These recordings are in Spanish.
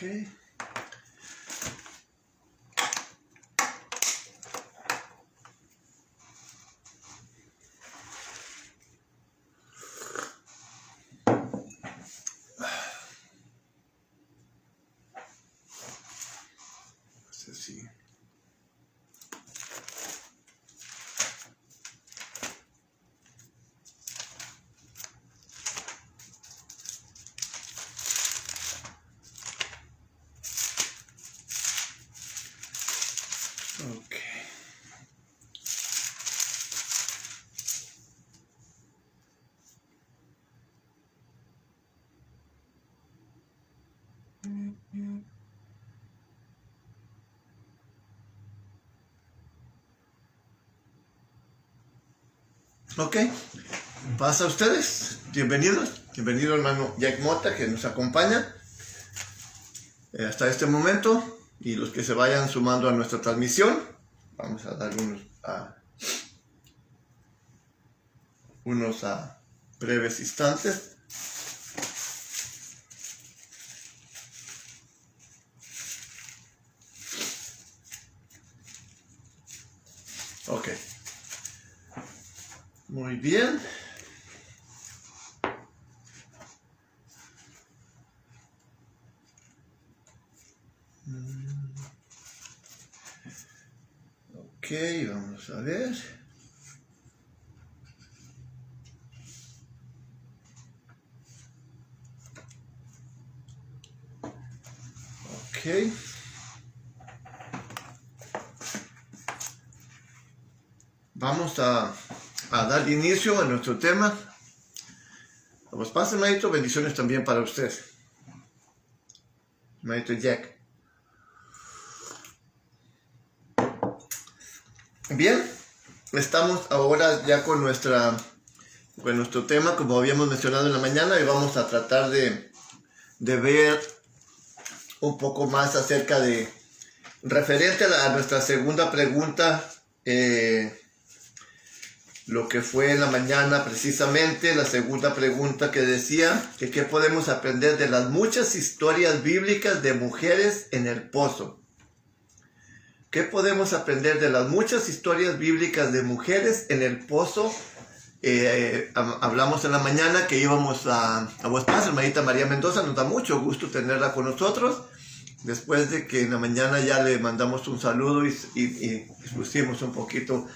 Okay. Sí. Okay. Ok, pasa a ustedes, bienvenidos, bienvenido hermano Jack Mota que nos acompaña hasta este momento, y los que se vayan sumando a nuestra transmisión, vamos a dar unos breves instantes. Ok, muy bien. Ok, vamos a ver. Ok. Vamos a dar inicio a nuestro tema. Vamos, pase, maestro, bendiciones también para usted, maestro Jack. Bien, estamos ahora ya con nuestro tema, como habíamos mencionado en la mañana, y vamos a tratar de ver un poco más acerca de, referente a nuestra segunda pregunta, lo que fue en la mañana precisamente, la segunda pregunta que decía que qué podemos aprender de las muchas historias bíblicas de mujeres en el pozo. ¿Qué podemos aprender de las muchas historias bíblicas de mujeres en el pozo? Hablamos en la mañana que íbamos a Huaspas, hermanita María Mendoza, nos da mucho gusto tenerla con nosotros. Después de que en la mañana ya le mandamos un saludo y expusimos un poquito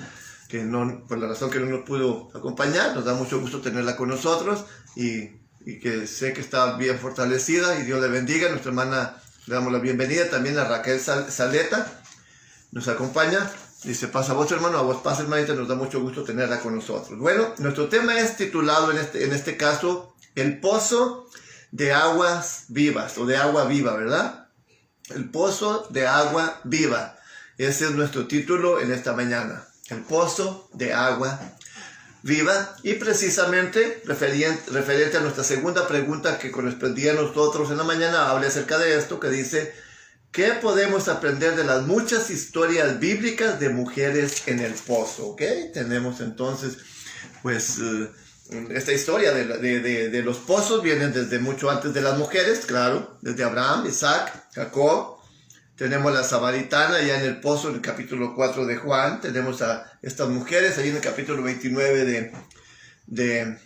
que no, por la razón que no nos pudo acompañar, nos da mucho gusto tenerla con nosotros y que sé que está bien fortalecida y Dios le bendiga. Nuestra hermana, le damos la bienvenida también a Raquel Saleta, nos acompaña. Dice, pasa a vos hermano, a vos pasa hermanita, nos da mucho gusto tenerla con nosotros. Bueno, nuestro tema es titulado en este caso, el pozo de aguas vivas, o de agua viva, ¿verdad? El pozo de agua viva. Ese es nuestro título en esta mañana. El pozo de agua viva. Y precisamente, referente a nuestra segunda pregunta que correspondía a nosotros en la mañana, habla acerca de esto, que dice, ¿qué podemos aprender de las muchas historias bíblicas de mujeres en el pozo? ¿Ok? Tenemos entonces, pues, esta historia de los pozos viene desde mucho antes de las mujeres, claro, desde Abraham, Isaac, Jacob. Tenemos la samaritana allá en el pozo, en el capítulo 4 de Juan. Tenemos a estas mujeres ahí en el capítulo 29 de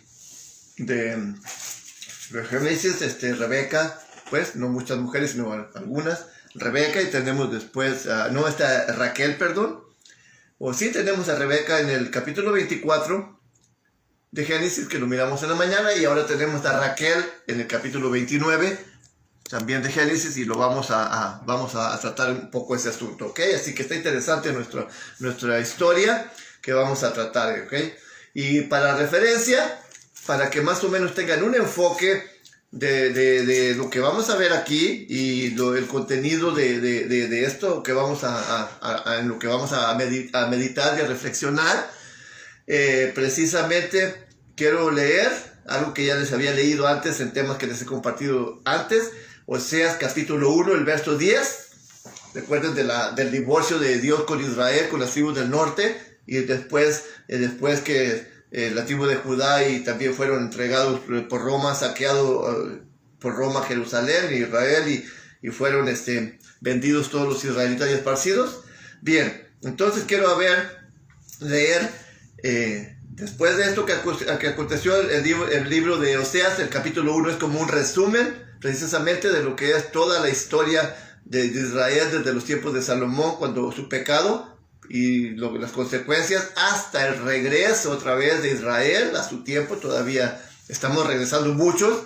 Génesis, Rebeca, pues, no muchas mujeres, sino algunas. Rebeca, y tenemos después, Raquel, perdón. O sí, tenemos a Rebeca en el capítulo 24 de Génesis, que lo miramos en la mañana, y ahora tenemos a Raquel en el capítulo 29. también de Génesis, y lo vamos a tratar un poco ese asunto, ¿ok? Así que está interesante nuestra historia que vamos a tratar, ¿ok? Y para referencia, para que más o menos tengan un enfoque de lo que vamos a ver aquí y el contenido de esto que vamos en lo que vamos a meditar y a reflexionar, precisamente quiero leer algo que ya les había leído antes en temas que les he compartido antes. Oseas capítulo 1, el verso 10. Recuerden del divorcio de Dios con Israel, con las tribus del norte, y después que la tribu de Judá y también fueron entregados por Roma, saqueados por Roma Jerusalén y Israel, y fueron vendidos todos los israelitas y esparcidos. Bien, entonces quiero leer después de esto que aconteció el libro de Oseas. El capítulo 1 es como un resumen precisamente de lo que es toda la historia de Israel desde los tiempos de Salomón, cuando su pecado y las consecuencias, hasta el regreso otra vez de Israel a su tiempo. Todavía estamos regresando muchos,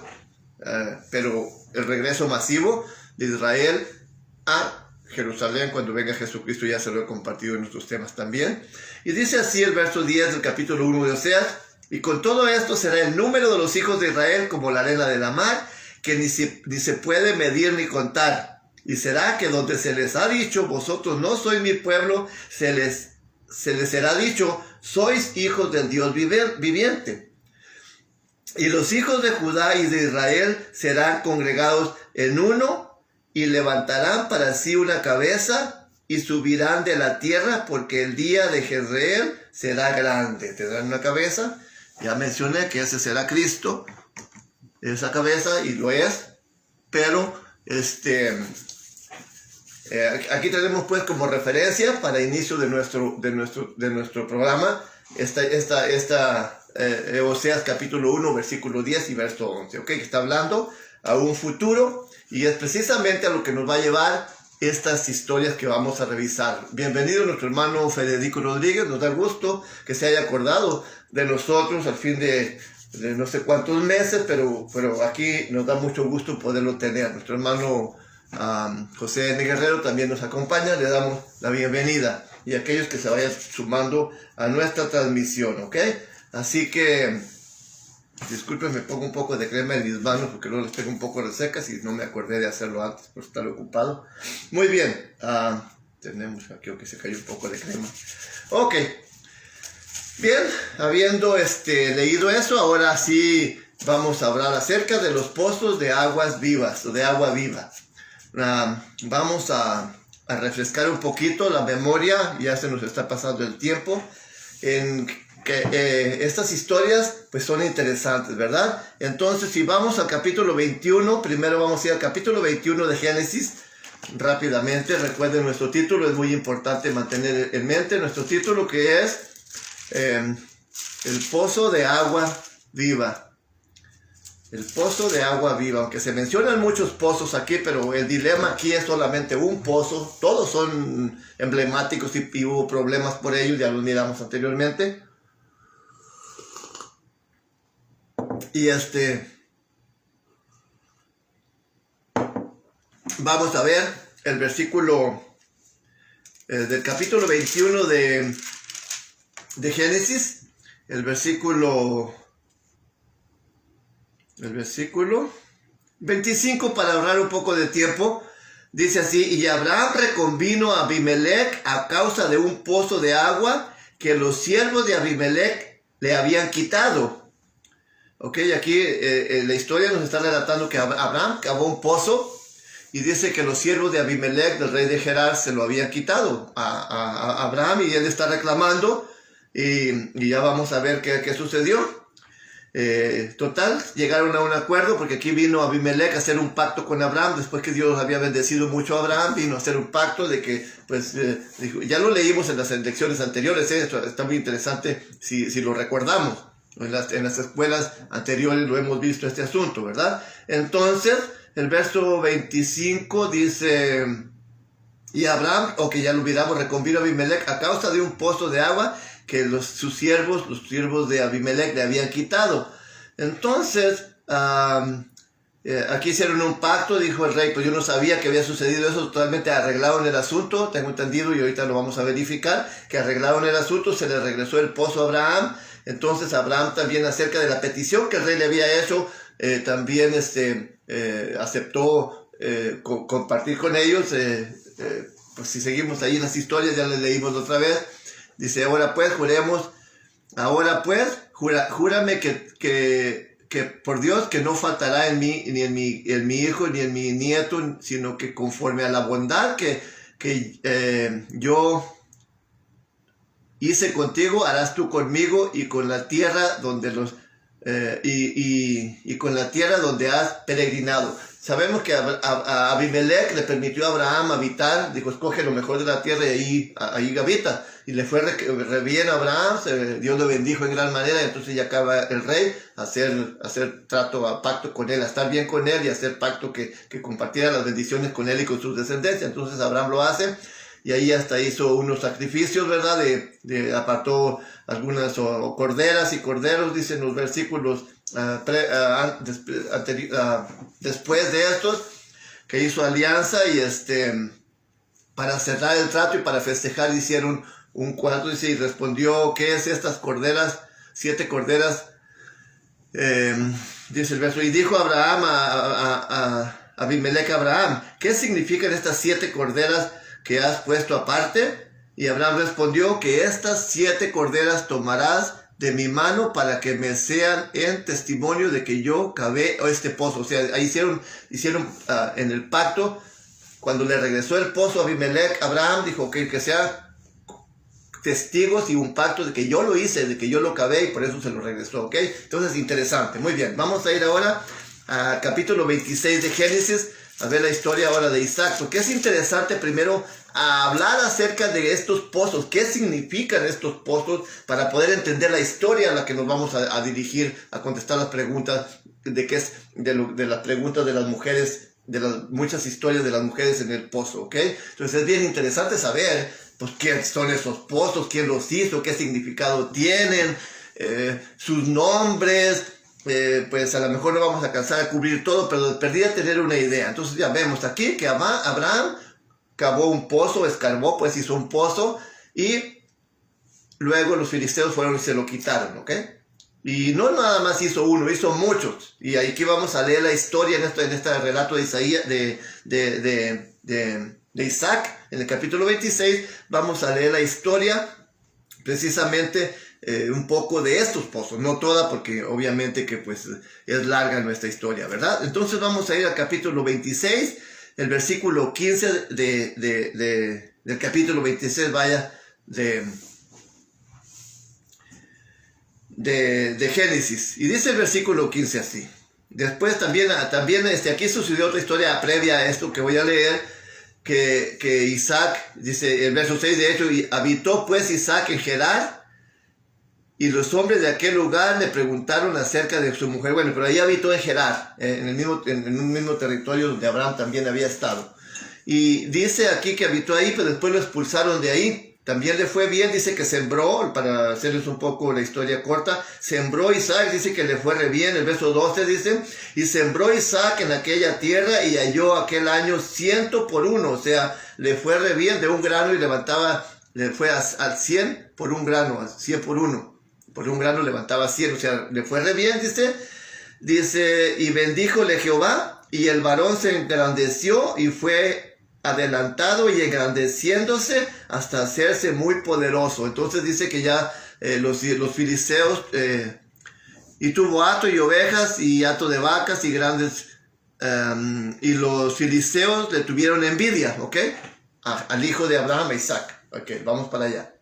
pero el regreso masivo de Israel a Jerusalén cuando venga Jesucristo, ya se lo he compartido en nuestros temas también. Y dice así el verso 10 del capítulo 1 de Oseas: y con todo esto será el número de los hijos de Israel como la arena de la mar, que ni se puede medir ni contar. Y será que donde se les ha dicho, vosotros no sois mi pueblo, se les será dicho, sois hijos del Dios viviente. Y los hijos de Judá y de Israel serán congregados en uno, y levantarán para sí una cabeza, y subirán de la tierra, porque el día de Jezreel será grande. Tendrán una cabeza. Ya mencioné que ese será Cristo, esa cabeza, y lo es, pero aquí tenemos pues como referencia para inicio de nuestro programa Oseas capítulo 1 versículo 10 y verso 11, ¿ok? Que está hablando a un futuro, y es precisamente a lo que nos va a llevar estas historias que vamos a revisar. Bienvenido nuestro hermano Federico Rodríguez, nos da gusto que se haya acordado de nosotros al fin de no sé cuántos meses, pero aquí nos da mucho gusto poderlo tener. Nuestro hermano José N. Guerrero también nos acompaña, le damos la bienvenida, y aquellos que se vayan sumando a nuestra transmisión, ¿ok? Así que, disculpen, me pongo un poco de crema en mis manos porque luego les tengo un poco resecas y no me acordé de hacerlo antes por estar ocupado. Muy bien, tenemos aquí que se cayó un poco de crema. Ok. Bien, habiendo leído eso, ahora sí vamos a hablar acerca de los pozos de aguas vivas, o de agua viva. Vamos a refrescar un poquito la memoria, ya se nos está pasando el tiempo, en que estas historias pues son interesantes, ¿verdad? Entonces, si vamos al capítulo 21, primero vamos a ir al capítulo 21 de Génesis, rápidamente. Recuerden nuestro título, es muy importante mantener en mente nuestro título, que es el pozo de agua viva. El pozo de agua viva, aunque se mencionan muchos pozos aquí, pero el dilema aquí es solamente un pozo. Todos son emblemáticos y hubo problemas por ellos, ya los miramos anteriormente. Y vamos a ver el versículo del capítulo 21 de Génesis, el versículo 25, para ahorrar un poco de tiempo. Dice así: y Abraham reconvino a Abimelech a causa de un pozo de agua que los siervos de Abimelech le habían quitado. Ok, aquí la historia nos está relatando que Abraham cavó un pozo, y dice que los siervos de Abimelech, del rey de Gerar, se lo habían quitado a Abraham, y él está reclamando, y ya vamos a ver qué sucedió. Total, llegaron a un acuerdo, porque aquí vino Abimelech a hacer un pacto con Abraham. Después que Dios había bendecido mucho a Abraham, vino a hacer un pacto de que, pues, ya lo leímos en las lecciones anteriores, está muy interesante si lo recordamos. En las escuelas anteriores lo hemos visto este asunto, ¿verdad? Entonces, el verso 25 dice: y Abraham, ya lo olvidamos, reconvino a Abimelech a causa de un pozo de agua que los siervos de Abimelech le habían quitado. Entonces, aquí hicieron un pacto, dijo el rey, pues yo no sabía que había sucedido eso, totalmente arreglaron el asunto, tengo entendido y ahorita lo vamos a verificar, que arreglaron el asunto, se le regresó el pozo a Abraham. Entonces Abraham también, acerca de la petición que el rey le había hecho, también aceptó compartir con ellos. Pues si seguimos ahí en las historias, ya les leímos otra vez. Dice, ahora pues juremos, júrame que por Dios que no faltará en mí, ni en mi hijo, ni en mi nieto, sino que conforme a la bondad que yo hice contigo, harás tú conmigo y con la tierra donde y con la tierra donde has peregrinado. Sabemos que a Abimelech le permitió a Abraham habitar, dijo, escoge lo mejor de la tierra y ahí habita. Y le fue re bien a Abraham, Dios lo bendijo en gran manera, entonces ya acaba el rey hacer pacto con él, a estar bien con él y hacer pacto que compartiera las bendiciones con él y con sus descendencias. Entonces Abraham lo hace. Y ahí hasta hizo unos sacrificios, ¿verdad? Apartó algunas corderas y corderos, dicen los versículos después de estos, que hizo alianza y para cerrar el trato y para festejar hicieron un cuarto. Dice, y respondió, ¿qué es estas corderas? 7 corderas. Dice el verso, y dijo Abraham a Abimelech a Abraham, ¿qué significan estas 7 corderas que has puesto aparte? Y Abraham respondió, que estas 7 corderas tomarás de mi mano para que me sean en testimonio de que yo cavé este pozo. O sea, ahí hicieron en el pacto, cuando le regresó el pozo a Abimelech, Abraham dijo que sean testigos y un pacto de que yo lo hice, de que yo lo cavé y por eso se lo regresó, ¿ok? Entonces, interesante. Muy bien, vamos a ir ahora al capítulo 26 de Génesis, a ver la historia ahora de Isaac, porque es interesante primero hablar acerca de estos pozos, qué significan estos pozos, para poder entender la historia a la que nos vamos a dirigir, a contestar las preguntas de las preguntas de las mujeres, de las muchas historias de las mujeres en el pozo, ¿ok? Entonces es bien interesante saber, pues, qué son esos pozos, quién los hizo, qué significado tienen, sus nombres. Pues a lo mejor no vamos a alcanzar a cubrir todo, pero de perdida tener una idea. Entonces ya vemos aquí que Abraham cavó un pozo, escarbó, pues hizo un pozo, y luego los filisteos fueron y se lo quitaron, ¿ok? Y no nada más hizo uno, hizo muchos. Y aquí vamos a leer la historia en este relato de Isaías, de Isaac, en el capítulo 26, vamos a leer la historia precisamente un poco de estos pozos, no toda, porque obviamente que pues es larga nuestra historia, ¿verdad? Entonces vamos a ir al capítulo 26, el versículo 15 del capítulo 26, de Génesis, y dice el versículo 15 así. Después también aquí sucedió otra historia previa a esto que voy a leer, que Isaac, dice el verso 6, de hecho, y habitó pues Isaac en Gerar, y los hombres de aquel lugar le preguntaron acerca de su mujer. Bueno, pero ahí habitó en Gerar, en un mismo territorio donde Abraham también había estado. Y dice aquí que habitó ahí, pero después lo expulsaron de ahí. También le fue bien, dice que sembró, para hacerles un poco la historia corta, sembró Isaac, dice que le fue re bien, el verso 12 dice, y sembró Isaac en aquella tierra y halló aquel año 100 por 1, o sea, le fue re bien de un grano y le fue al 100 por un grano, al 100 por 1. Por un grano levantaba 100, o sea, le fue re bien, dice, y bendíjole Jehová, y el varón se engrandeció y fue adelantado y engrandeciéndose hasta hacerse muy poderoso. Entonces dice que ya los filisteos, y tuvo hato y ovejas y hato de vacas y grandes, y los filisteos le tuvieron envidia, ¿ok? Al hijo de Abraham, Isaac. Ok, vamos para allá.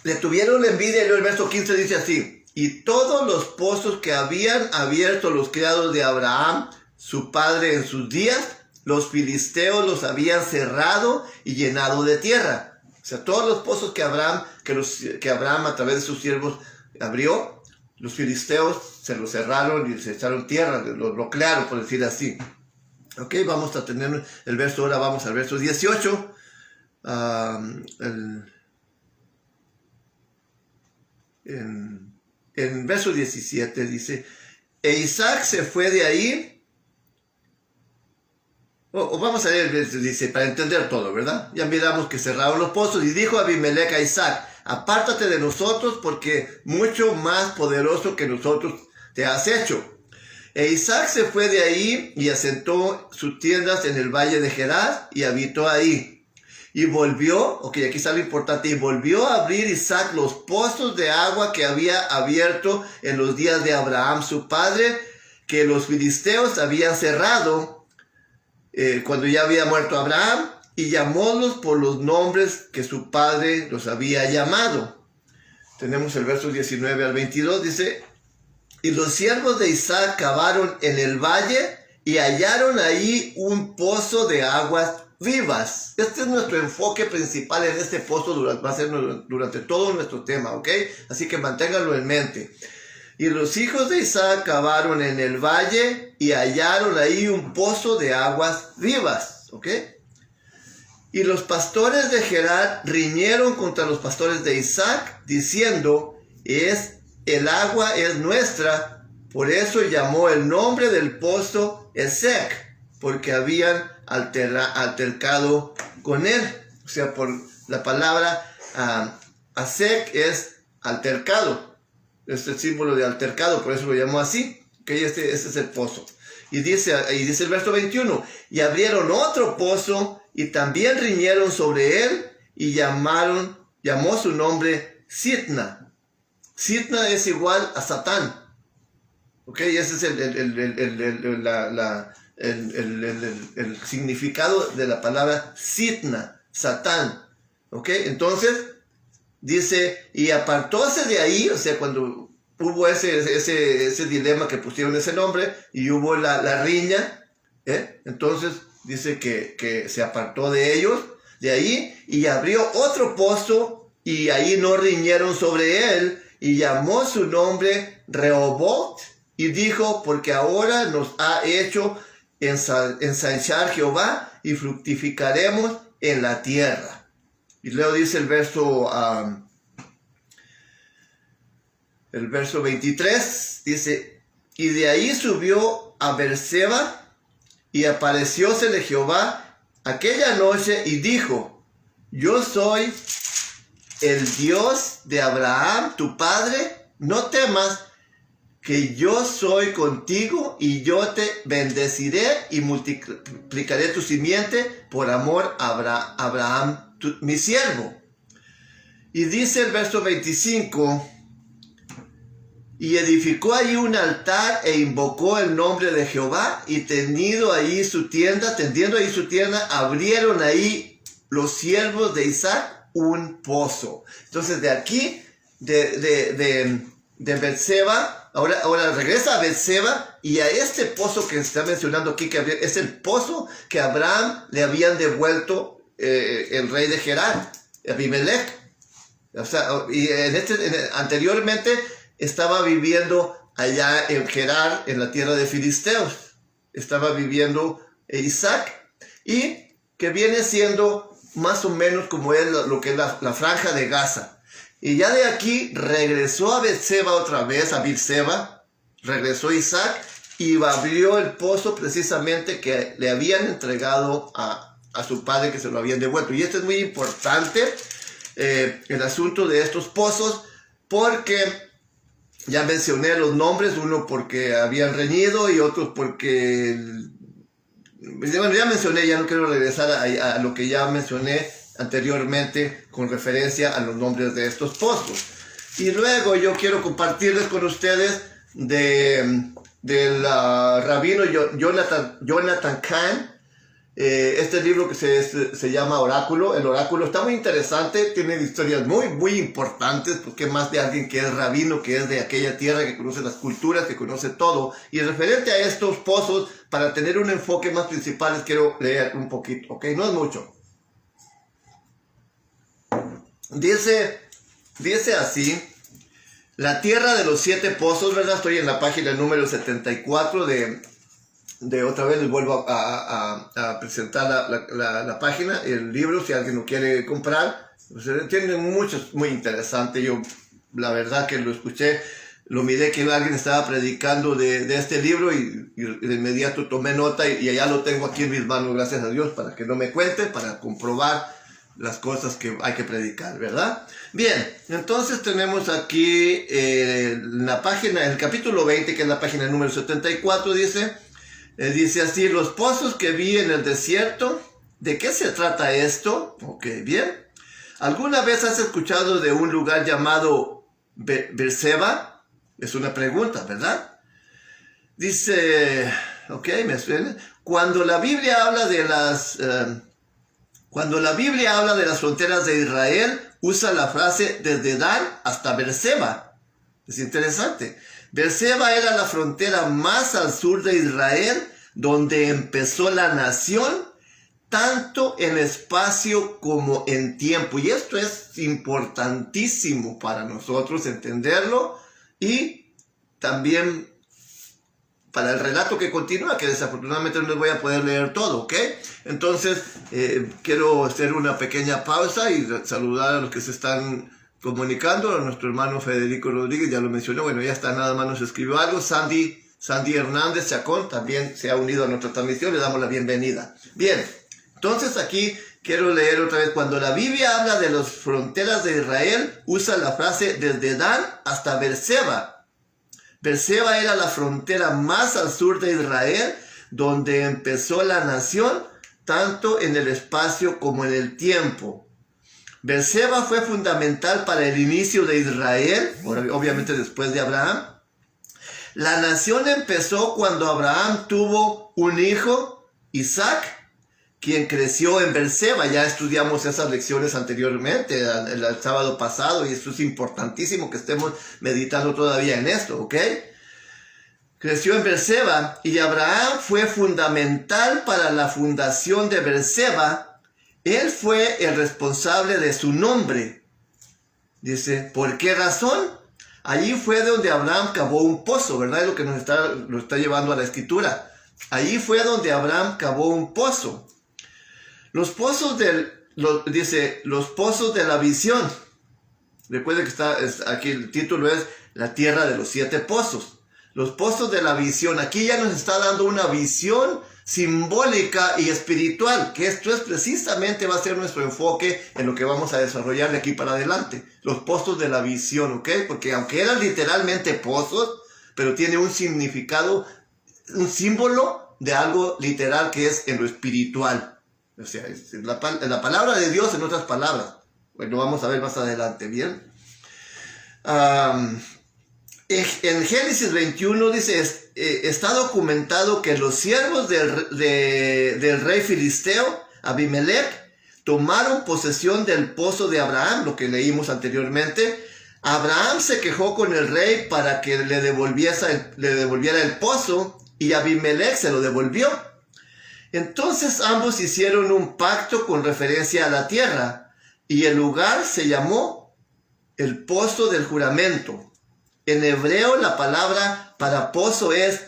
Le tuvieron envidia, y luego el verso 15 dice así, y todos los pozos que habían abierto los criados de Abraham, su padre en sus días, los filisteos los habían cerrado y llenado de tierra. O sea, todos los pozos que Abraham a través de sus siervos abrió, los filisteos se los cerraron y se echaron tierra, los bloquearon, por decir así. Ok, vamos a tener el verso, ahora vamos al verso 18. En en verso 17 dice, e Isaac se fue de ahí, o vamos a leer, dice, para entender todo, ¿verdad? Ya miramos que cerraron los pozos, y dijo Abimelech a Isaac, apártate de nosotros, porque mucho más poderoso que nosotros te has hecho. E Isaac se fue de ahí, y asentó sus tiendas en el valle de Gerar, y habitó ahí. Y volvió, ok, aquí está lo importante, y volvió a abrir Isaac los pozos de agua que había abierto en los días de Abraham su padre, que los filisteos habían cerrado cuando ya había muerto Abraham, y llamólos por los nombres que su padre los había llamado. Tenemos el verso 19 al 22, dice, y los siervos de Isaac cavaron en el valle y hallaron ahí un pozo de aguas vivas. Este es nuestro enfoque principal en este pozo, va a ser durante todo nuestro tema, ¿ok? Así que manténganlo en mente. Y los hijos de Isaac cavaron en el valle y hallaron ahí un pozo de aguas vivas, ¿ok? Y los pastores de Gerar riñeron contra los pastores de Isaac, diciendo, el agua es nuestra. Por eso llamó el nombre del pozo Esek, porque habían altercado con él. O sea, por la palabra Esek es altercado. Es el símbolo de altercado, por eso lo llamó así. Okay, este es el pozo. Y dice el verso 21, y abrieron otro pozo, y también riñeron sobre él, y llamó su nombre Sitna. Sitna es igual a Satán. Ok, ese es el significado de la palabra Sitna, Satán. Ok, entonces dice, y apartóse de ahí, o sea, cuando hubo ese dilema que pusieron ese nombre, y hubo la riña, entonces dice que se apartó de ellos, de ahí, y abrió otro pozo, y ahí no riñeron sobre él, y llamó su nombre Rehobot, y dijo, porque ahora nos ha hecho ensanchar Jehová, y fructificaremos en la tierra. Y luego dice el verso 23, dice, y de ahí subió a Beerseba, y apareciósele Jehová aquella noche, y dijo, yo soy el Dios de Abraham, tu padre, no temas, que yo soy contigo, y yo te bendeciré, y multiplicaré tu simiente por amor a Abraham, mi siervo. Y dice el verso 25, y edificó ahí un altar, e invocó el nombre de Jehová, y tendiendo ahí su tienda, abrieron ahí los siervos de Isaac un pozo. Entonces de aquí, de Beerseba, ahora regresa a Beerseba, y a este pozo que se está mencionando aquí, que es el pozo que a Abraham le habían devuelto el rey de Gerar, Abimelech. O sea, y anteriormente estaba viviendo allá en Gerar, en la tierra de Filisteos. Estaba viviendo Isaac, y que viene siendo más o menos como es lo que es la franja de Gaza. Y ya de aquí regresó a Beerseba otra vez, a Beerseba, regresó Isaac, y abrió el pozo precisamente que le habían entregado a su padre, que se lo habían devuelto. Y esto es muy importante, el asunto de estos pozos, porque ya mencioné los nombres, uno porque habían reñido y otros porque, bueno, ya mencioné, ya no quiero regresar a lo que ya mencioné anteriormente con referencia a los nombres de estos pozos. Y luego yo quiero compartirles con ustedes del rabino Jonathan Cahn, este libro que se llama Oráculo. El Oráculo está muy interesante, tiene historias muy, muy importantes, porque es más de alguien que es rabino, que es de aquella tierra, que conoce las culturas, que conoce todo. Y referente a estos pozos, para tener un enfoque más principal, les quiero leer un poquito, ¿ok? No es mucho. Dice así, la tierra de los 7 pozos, ¿verdad? Estoy en la página número 74 de otra vez les vuelvo a presentar la página, el libro, si alguien lo quiere comprar. Pues, tiene muchos, muy interesante. Yo, la verdad que lo escuché, lo miré que alguien estaba predicando de este libro y de inmediato tomé nota y ya lo tengo aquí en mis manos, gracias a Dios, para que no me cuenten, para comprobar las cosas que hay que predicar, ¿verdad? Bien, entonces tenemos aquí la página, el capítulo 20, que es la página número 74, dice así: los pozos que vi en el desierto. ¿De qué se trata esto? Ok, bien. ¿Alguna vez has escuchado de un lugar llamado Beerseba? Es una pregunta, ¿verdad? Dice, ok, me suena. Cuando la Biblia habla de las fronteras de Israel, usa la frase desde Dan hasta Beerseba. Es interesante. Beerseba era la frontera más al sur de Israel, donde empezó la nación, tanto en espacio como en tiempo. Y esto es importantísimo para nosotros entenderlo, y también para el relato que continúa, que desafortunadamente no les voy a poder leer todo, ¿ok? Entonces, quiero hacer una pequeña pausa y saludar a los que se están comunicando. A nuestro hermano Federico Rodríguez, ya lo mencionó, bueno, ya está, nada más nos escribió algo. Sandy Hernández Chacón también se ha unido a nuestra transmisión, le damos la bienvenida. Bien, entonces aquí quiero leer otra vez. Cuando la Biblia habla de las fronteras de Israel, usa la frase desde Dan hasta Beerseba. Beerseba era la frontera más al sur de Israel, donde empezó la nación, tanto en el espacio como en el tiempo. Beerseba fue fundamental para el inicio de Israel, obviamente después de Abraham. La nación empezó cuando Abraham tuvo un hijo, Isaac, quien creció en Beerseba. Ya estudiamos esas lecciones anteriormente, el sábado pasado, y esto es importantísimo que estemos meditando todavía en esto, ¿ok? Creció en Beerseba, y Abraham fue fundamental para la fundación de Beerseba. Él fue el responsable de su nombre. Dice, ¿por qué razón? Allí fue donde Abraham cavó un pozo, ¿verdad? Es lo que nos está llevando a la escritura. Allí fue donde Abraham cavó un pozo. Los pozos los pozos de la visión. Recuerden que aquí el título es La tierra de los 7 pozos. Los pozos de la visión. Aquí ya nos está dando una visión simbólica y espiritual, que esto es precisamente, va a ser nuestro enfoque en lo que vamos a desarrollar de aquí para adelante. Los pozos de la visión, ¿ok? Porque aunque eran literalmente pozos, pero tiene un significado, un símbolo de algo literal que es en lo espiritual. O sea, es la palabra de Dios en otras palabras. Bueno, vamos a ver más adelante, ¿bien? En Génesis 21 dice, está documentado que los siervos del rey filisteo, Abimelech, tomaron posesión del pozo de Abraham, lo que leímos anteriormente. Abraham se quejó con el rey para que le devolviera el pozo, y Abimelech se lo devolvió. Entonces ambos hicieron un pacto con referencia a la tierra, y el lugar se llamó el pozo del juramento. En hebreo la palabra para pozo es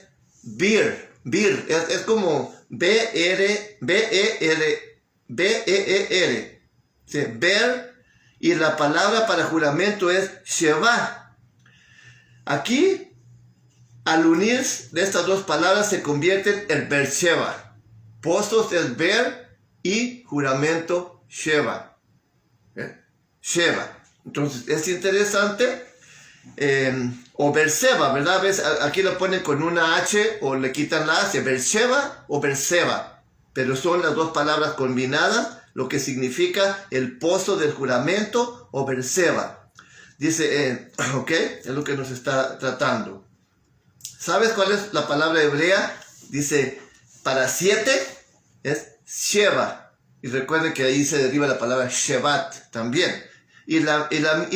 bir, es como B-E-R, ¿sí? Ber, y la palabra para juramento es sheva. Aquí, al unir de estas dos palabras, se convierten en Beersheba. Pozos es Ber y juramento Sheva. Sheva. Entonces, es interesante. O Beerseba, ¿verdad? ¿Ves? Aquí lo ponen con una H o le quitan la H. Beersheba o Beerseba. Pero son las dos palabras combinadas, lo que significa el pozo del juramento o Beerseba. Dice, ok, es lo que nos está tratando. ¿Sabes cuál es la palabra hebrea? Dice, para 7 es Sheva. Y recuerden que ahí se deriva la palabra Shevat también. Y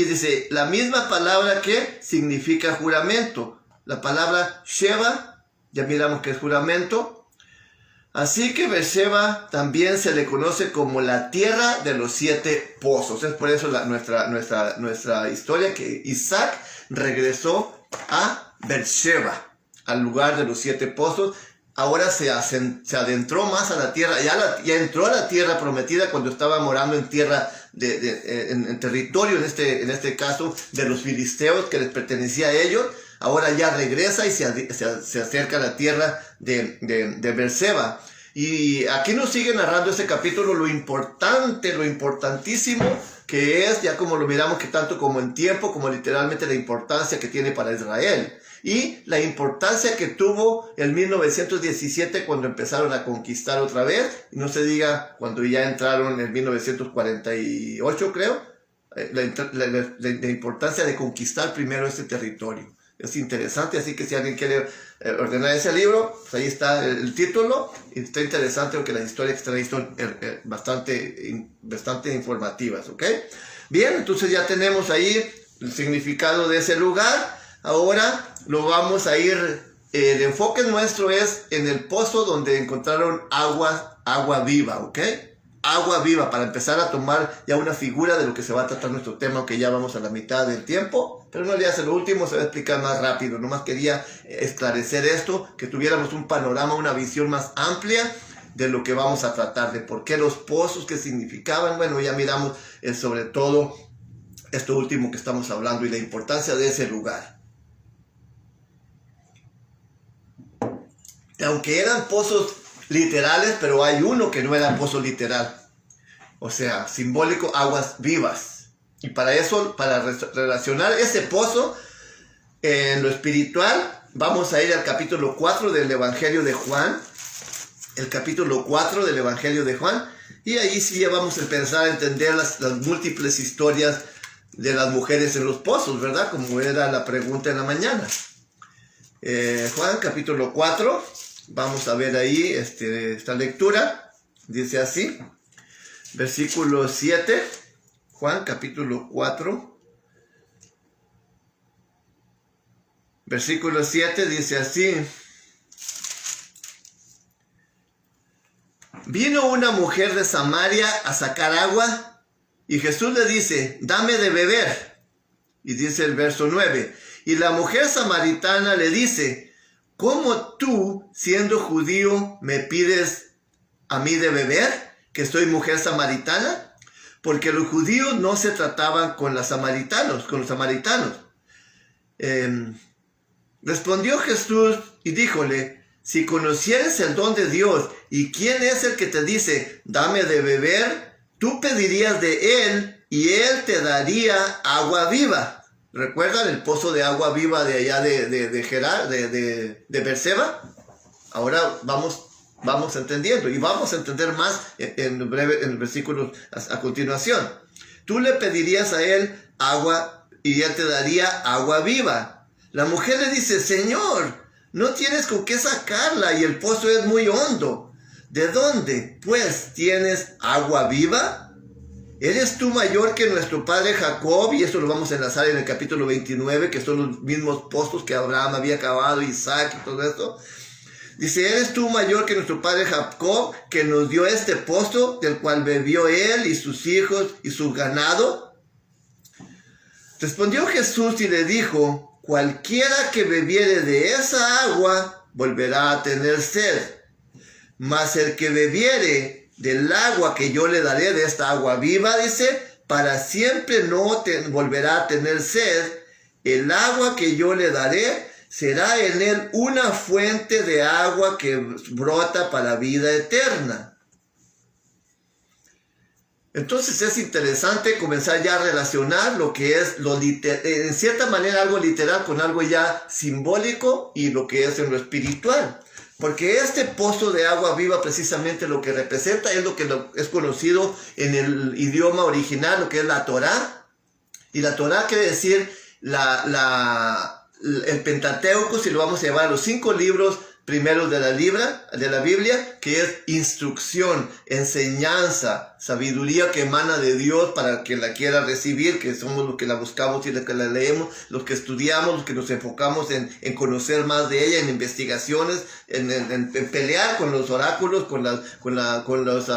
dice, la misma palabra que significa juramento. La palabra Sheva, ya miramos que es juramento. Así que Beerseba también se le conoce como la tierra de los 7 pozos. Es por eso nuestra historia, que Isaac regresó a Beerseba, al lugar de los 7 pozos. Ahora se adentró más a la tierra, ya entró a la tierra prometida cuando estaba morando en tierra, en territorio, en este caso, de los filisteos, que les pertenecía a ellos. ahora ya regresa y se acerca a la tierra de Berseba. Y aquí nos sigue narrando este capítulo lo importante, lo importantísimo que es, ya como lo miramos, que tanto como en tiempo, como literalmente la importancia que tiene para Israel. Y la importancia que tuvo en 1917 cuando empezaron a conquistar otra vez, y no se diga cuando ya entraron en 1948, creo, la importancia de conquistar primero este territorio. Es interesante, así que si alguien quiere ordenar ese libro, pues ahí está el título, y está interesante porque las historias que están ahí son bastante informativas, ¿ok? Bien, entonces ya tenemos ahí el significado de ese lugar. Ahora lo vamos a ir, el enfoque nuestro es en el pozo donde encontraron agua viva, ¿ok? Agua viva, para empezar a tomar ya una figura de lo que se va a tratar nuestro tema, aunque ya vamos a la mitad del tiempo, pero no le hace lo último, se va a explicar más rápido. Nomás quería esclarecer esto, que tuviéramos un panorama, una visión más amplia de lo que vamos a tratar, de por qué los pozos, qué significaban. Bueno, ya miramos sobre todo esto último que estamos hablando y la importancia de ese lugar. Aunque eran pozos literales, pero hay uno que no era pozo literal, o sea, simbólico, aguas vivas. Y para eso, para relacionar ese pozo en lo espiritual, vamos a ir al capítulo 4 del Evangelio de Juan, el capítulo 4 del Evangelio de Juan, y ahí sí ya vamos a empezar a entender las múltiples historias de las mujeres en los pozos, ¿verdad? Como era la pregunta en la mañana. Juan capítulo 4, vamos a ver ahí esta lectura, dice así, versículo 7, Juan capítulo 4, versículo 7 dice así: vino una mujer de Samaria a sacar agua, y Jesús le dice, dame de beber. Y dice el verso 9, y la mujer samaritana le dice, ¿cómo tú, siendo judío, me pides a mí de beber, que soy mujer samaritana? Porque los judíos no se trataban con los samaritanos. Respondió Jesús y díjole, si conocieres el don de Dios y quién es el que te dice, dame de beber, tú pedirías de él y él te daría agua viva. ¿Recuerdan el pozo de agua viva de allá de Berseba? Ahora vamos entendiendo, y vamos a entender más en el versículo a continuación. Tú le pedirías a él agua y él te daría agua viva. La mujer le dice, Señor, no tienes con qué sacarla y el pozo es muy hondo. ¿De dónde, pues, tienes agua viva? ¿Eres tú mayor que nuestro padre Jacob? Y esto lo vamos a enlazar en el capítulo 29, que son los mismos pozos que Abraham había cavado, Isaac y todo esto. Dice, ¿eres tú mayor que nuestro padre Jacob, que nos dio este pozo, del cual bebió él y sus hijos y su ganado? Respondió Jesús y le dijo, cualquiera que bebiere de esa agua, volverá a tener sed. Mas el que bebiere del agua que yo le daré, de esta agua viva, dice, para siempre no volverá a tener sed. El agua que yo le daré será en él una fuente de agua que brota para vida eterna. Entonces es interesante comenzar ya a relacionar lo que es en cierta manera algo literal con algo ya simbólico y lo que es en lo espiritual. Porque este pozo de agua viva precisamente lo que representa es lo que es conocido en el idioma original, lo que es la Torá. Y la Torá quiere decir el Pentateuco, si lo vamos a llevar a los 5 libros primeros de la Biblia, que es instrucción, enseñanza, sabiduría que emana de Dios para quien la quiera recibir, que somos los que la buscamos y los que la leemos, los que estudiamos, los que nos enfocamos en conocer más de ella, en investigaciones, en pelear con los oráculos, con los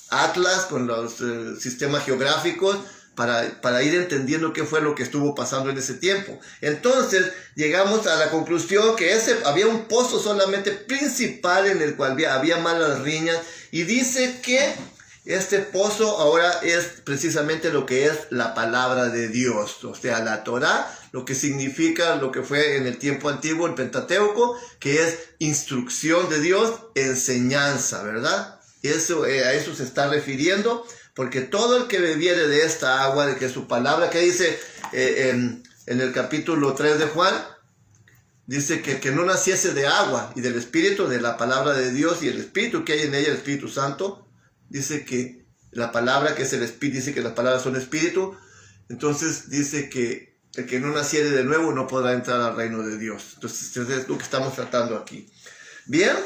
atlas, con los sistemas geográficos, para ir entendiendo qué fue lo que estuvo pasando en ese tiempo. Entonces llegamos a la conclusión que había un pozo solamente principal en el cual había malas riñas, y dice que Este pozo ahora es precisamente lo que es la palabra de Dios, o sea, la Torá, lo que significa lo que fue en el tiempo antiguo, el Pentateuco, que es instrucción de Dios, enseñanza, ¿verdad? Eso, a eso se está refiriendo, porque todo el que bebiere de esta agua, de que su palabra, que dice en el capítulo 3 de Juan, dice que no naciese de agua y del Espíritu, de la palabra de Dios y el Espíritu que hay en ella, el Espíritu Santo. Dice que la palabra, que es el Espíritu, dice que las palabras son Espíritu. Entonces dice que el que no naciere de nuevo no podrá entrar al reino de Dios. Entonces es lo que estamos tratando aquí. Bien,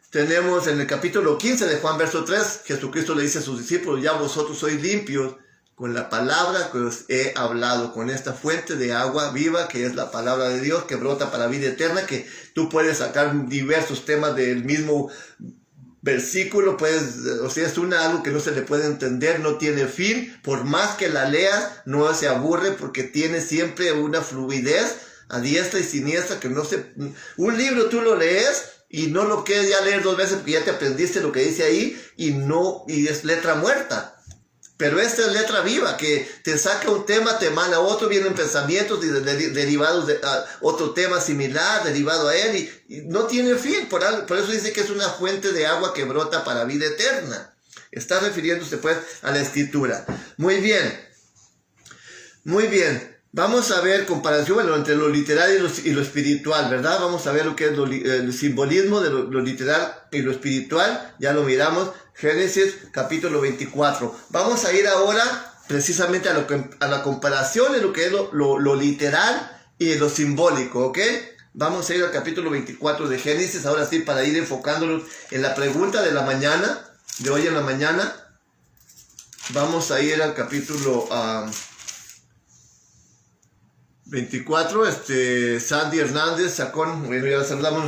tenemos en el capítulo 15 de Juan, verso 3, Jesucristo le dice a sus discípulos: ya vosotros sois limpios con la palabra que os he hablado, con esta fuente de agua viva que es la palabra de Dios, que brota para vida eterna, que tú puedes sacar diversos temas del mismo versículo, puedes, o sea, es algo que no se le puede entender, no tiene fin, por más que la leas, no se aburre, porque tiene siempre una fluidez a diestra y siniestra, que no se... Un libro tú lo lees y no lo quieres ya leer 2 veces porque ya te aprendiste lo que dice ahí, y es letra muerta. Pero esta es letra viva, que te saca un tema, te manda otro, vienen pensamientos derivados de otro tema similar, derivado a él, y no tiene fin. Por eso dice que es una fuente de agua que brota para vida eterna. Está refiriéndose pues a la Escritura. Muy bien. Muy bien. Vamos a ver comparación entre lo literal y lo espiritual, ¿verdad? Vamos a ver lo que es el simbolismo de lo literal y lo espiritual. Ya lo miramos. Génesis capítulo 24. Vamos a ir ahora precisamente a la comparación de lo que es lo literal y lo simbólico, ¿ok? Vamos a ir al capítulo 24 de Génesis, ahora sí, para ir enfocándonos en la pregunta de la mañana, de hoy en la mañana. Vamos a ir al capítulo 24. Sandy Hernández sacó, bueno, ya saludamos a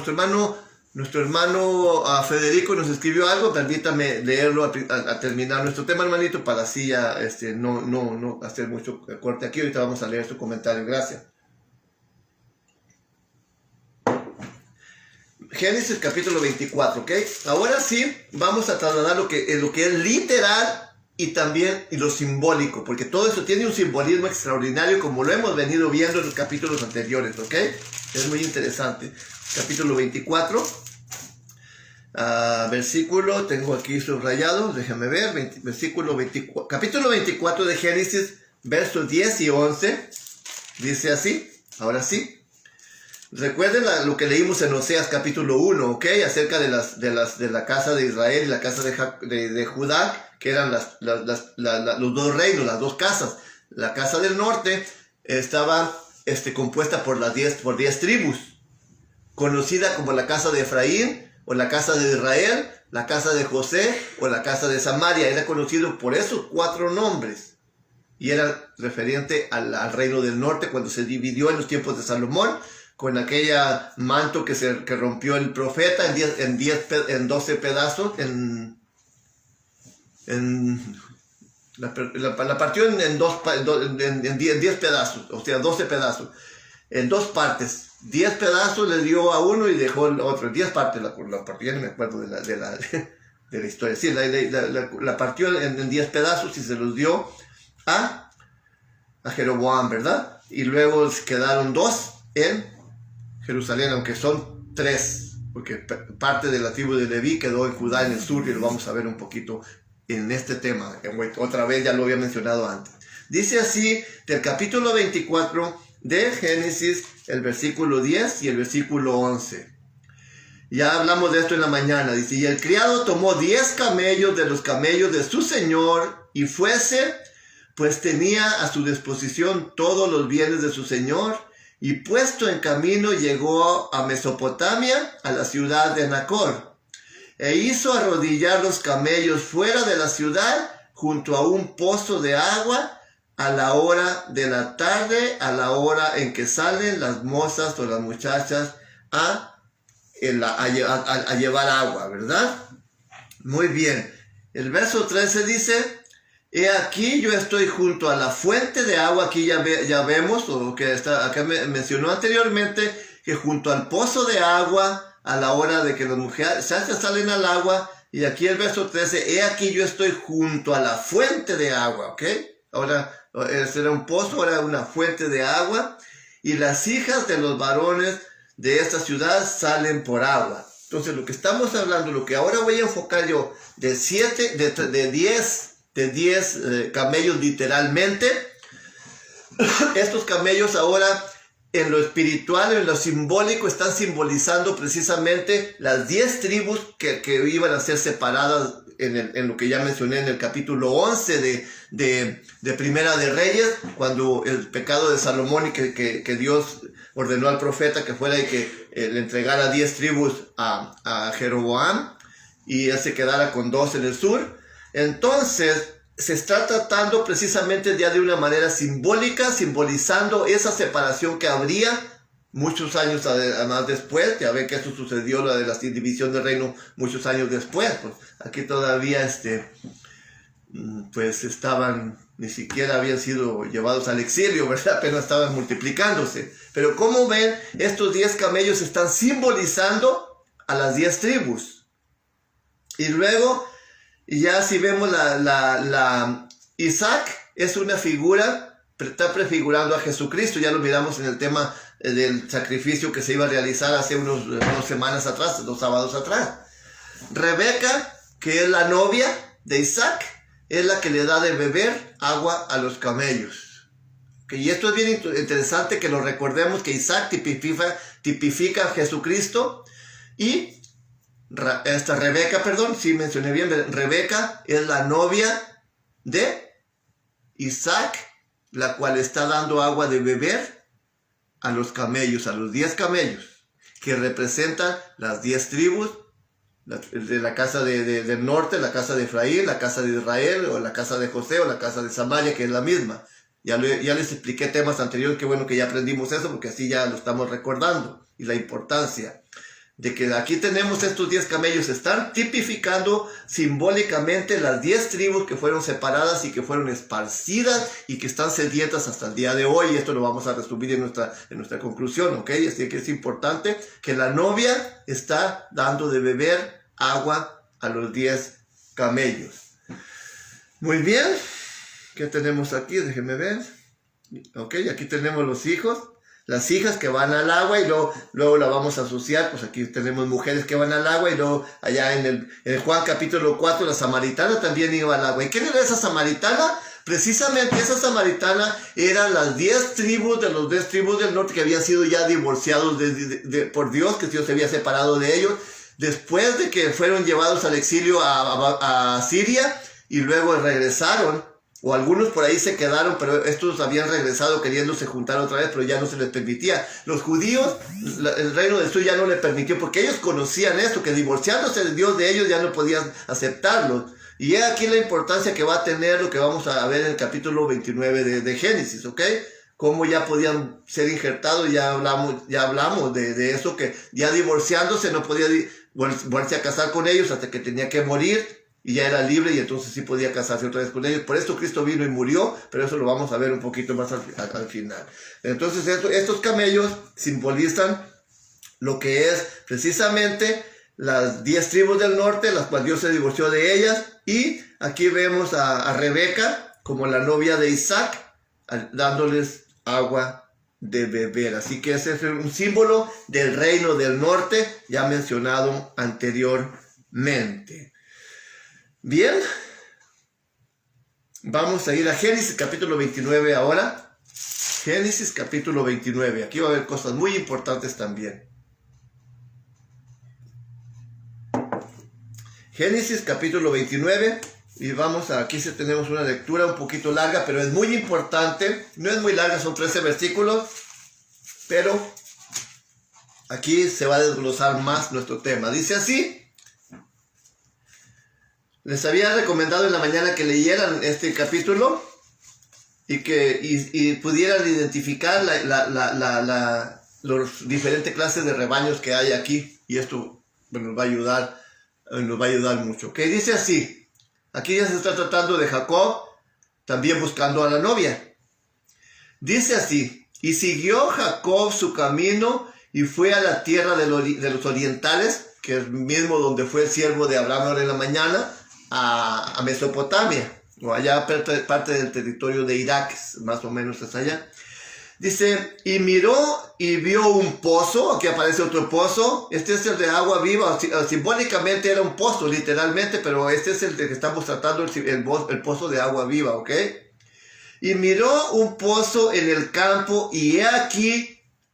nuestro hermano Federico nos escribió algo. Permítame leerlo a terminar nuestro tema, hermanito, para así ya no hacer mucho corte aquí. Ahorita vamos a leer su comentario. Gracias. Génesis capítulo 24, ¿ok? Ahora sí vamos a trasladar lo que es literal y también lo simbólico, porque todo eso tiene un simbolismo extraordinario, como lo hemos venido viendo en los capítulos anteriores, ¿ok? Es muy interesante. Capítulo 24. Versículo, tengo aquí subrayado, déjame ver, versículo 24, capítulo 24 de Génesis, versos 10 y 11, dice así, ahora sí. Recuerden lo que leímos en Oseas capítulo 1, ¿ok? Acerca de la casa de Israel y la casa de Judá, que eran los dos reinos, las dos casas. La casa del norte estaba compuesta por 10 tribus, conocida como la casa de Efraín, o la casa de Israel, la casa de José, o la casa de Samaria. Era conocido por esos 4 nombres. Y era referente al reino del norte, cuando se dividió en los tiempos de Salomón, con aquella manto que rompió el profeta en 12 pedazos, la partió en 10 pedazos, o sea, 12 pedazos, en 2 partes. 10 pedazos le dio a uno y dejó el otro. 10 partes la partió, ya no me acuerdo de la historia. Sí, la partió en 10 pedazos y se los dio a Jeroboam, ¿verdad? Y luego quedaron 2 en Jerusalén, aunque son 3, porque parte de la tribu de Leví quedó en Judá, en el sur, y lo vamos a ver un poquito en este tema. Otra vez, ya lo había mencionado antes. Dice así, del capítulo 24 de Génesis, el versículo 10 y el versículo 11. Ya hablamos de esto en la mañana. Dice: y el criado tomó 10 camellos de los camellos de su señor y fuese, pues tenía a su disposición todos los bienes de su señor, y puesto en camino llegó a Mesopotamia, a la ciudad de Nacor, e hizo arrodillar los camellos fuera de la ciudad, junto a un pozo de agua, a la hora de la tarde, a la hora en que salen las mozas o las muchachas a llevar agua, ¿verdad? Muy bien. El verso 13 dice: he aquí yo estoy junto a la fuente de agua. Aquí ya vemos, o que acá mencionó anteriormente, que junto al pozo de agua, a la hora de que las muchachas salen al agua, Y aquí el verso 13, he aquí yo estoy junto a la fuente de agua, ¿ok? Ahora, ese era un pozo, ahora una fuente de agua. Y las hijas de los varones de esta ciudad salen por agua. Entonces, lo que estamos hablando, lo que ahora voy a enfocar yo, de 10 camellos literalmente. Estos camellos ahora, en lo espiritual, en lo simbólico, están simbolizando precisamente las 10 tribus que iban a ser separadas en lo que ya mencioné en el capítulo 11 de Primera de Reyes, cuando el pecado de Salomón y que Dios ordenó al profeta que fuera y que le entregara 10 tribus a Jeroboam y él se quedara con 2 en el sur. Entonces se está tratando precisamente ya de una manera simbólica, simbolizando esa separación que habría muchos años además después. Ya ven que esto sucedió, la de la división del reino, muchos años después. Pues aquí todavía pues ni siquiera habían sido llevados al exilio, ¿verdad? Apenas estaban multiplicándose. Pero como ven, estos 10 camellos están simbolizando a las 10 tribus. Y luego, ya si vemos Isaac es una figura, está prefigurando a Jesucristo. Ya lo miramos en el tema del sacrificio que se iba a realizar hace unas semanas atrás, 2 sábados atrás. Rebeca, que es la novia de Isaac, es la que le da de beber agua a los camellos. Y esto es bien interesante que lo recordemos, que Isaac tipifica a Jesucristo. Y Rebeca, sí mencioné bien, Rebeca es la novia de Isaac, la cual está dando agua de beber a los camellos, a los 10 camellos, que representan las 10 tribus, de la casa del norte, la casa de Efraín, la casa de Israel, o la casa de José, o la casa de Samaria, que es la misma. Ya les expliqué temas anteriores, qué bueno que ya aprendimos eso, porque así ya lo estamos recordando, y la importancia de que aquí tenemos estos 10 camellos, están tipificando simbólicamente las 10 tribus que fueron separadas y que fueron esparcidas y que están sedientas hasta el día de hoy. Y esto lo vamos a resumir en nuestra conclusión, ¿ok? Así que es importante que la novia está dando de beber agua a los 10 camellos. Muy bien, ¿qué tenemos aquí? Déjenme ver. Ok, aquí tenemos los hijos. Las hijas que van al agua y luego la vamos a asociar, pues aquí tenemos mujeres que van al agua y luego allá en el Juan capítulo 4 la samaritana también iba al agua. ¿Y quién era esa samaritana? Precisamente esa samaritana eran las 10 tribus de los 10 tribus del norte que habían sido ya divorciados por Dios, que Dios se había separado de ellos, después de que fueron llevados al exilio a Siria y luego regresaron. O algunos por ahí se quedaron, pero estos habían regresado queriéndose juntar otra vez, pero ya no se les permitía. Los judíos, el reino del sur ya no les permitió, porque ellos conocían esto, que divorciándose de Dios de ellos ya no podían aceptarlo. Y es aquí la importancia que va a tener lo que vamos a ver en el capítulo 29 de Génesis, ¿ok? Cómo ya podían ser injertados, ya hablamos de eso, que ya divorciándose no podía volverse a casar con ellos hasta que tenía que morir. Y ya era libre y entonces sí podía casarse otra vez con ellos. Por esto Cristo vino y murió, pero eso lo vamos a ver un poquito más al final. Entonces estos camellos simbolizan lo que es precisamente las 10 tribus del norte, las cuales Dios se divorció de ellas. Y aquí vemos a Rebeca como la novia de Isaac, dándoles agua de beber. Así que ese es un símbolo del reino del norte, ya mencionado anteriormente. Bien, vamos a ir a Génesis capítulo 29 ahora. Génesis capítulo 29. Aquí va a haber cosas muy importantes también. Génesis capítulo 29. Y aquí sí tenemos una lectura un poquito larga, pero es muy importante. No es muy larga, son 13 versículos. Pero aquí se va a desglosar más nuestro tema. Dice así. Les había recomendado en la mañana que leyeran este capítulo y pudieran identificar los diferentes clases de rebaños que hay aquí. Y esto nos va a ayudar mucho. Que dice así, aquí ya se está tratando de Jacob, también buscando a la novia. Dice así, y siguió Jacob su camino y fue a la tierra de los orientales, que es mismo donde fue el siervo de Abraham ahora en la mañana, a Mesopotamia, o allá parte del territorio de Irak, más o menos es allá. Dice, y miró y vio un pozo, aquí aparece otro pozo, este es el de agua viva, simbólicamente era un pozo literalmente, pero este es el de que estamos tratando, el pozo de agua viva, ¿ok? Y miró un pozo en el campo, y he aquí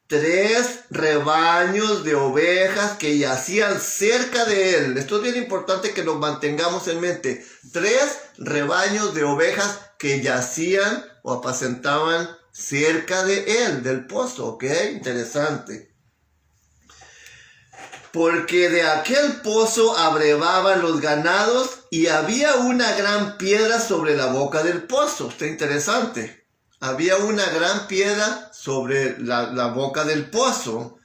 3 rebaños de ovejas que yacían cerca de él. Esto es bien importante que lo mantengamos en mente. 3 rebaños de ovejas que yacían o apacentaban cerca de él, del pozo, ¿ok? Interesante. Porque de aquel pozo abrevaban los ganados y había una gran piedra sobre la boca del pozo. Está interesante. Había una gran piedra sobre la boca del pozo.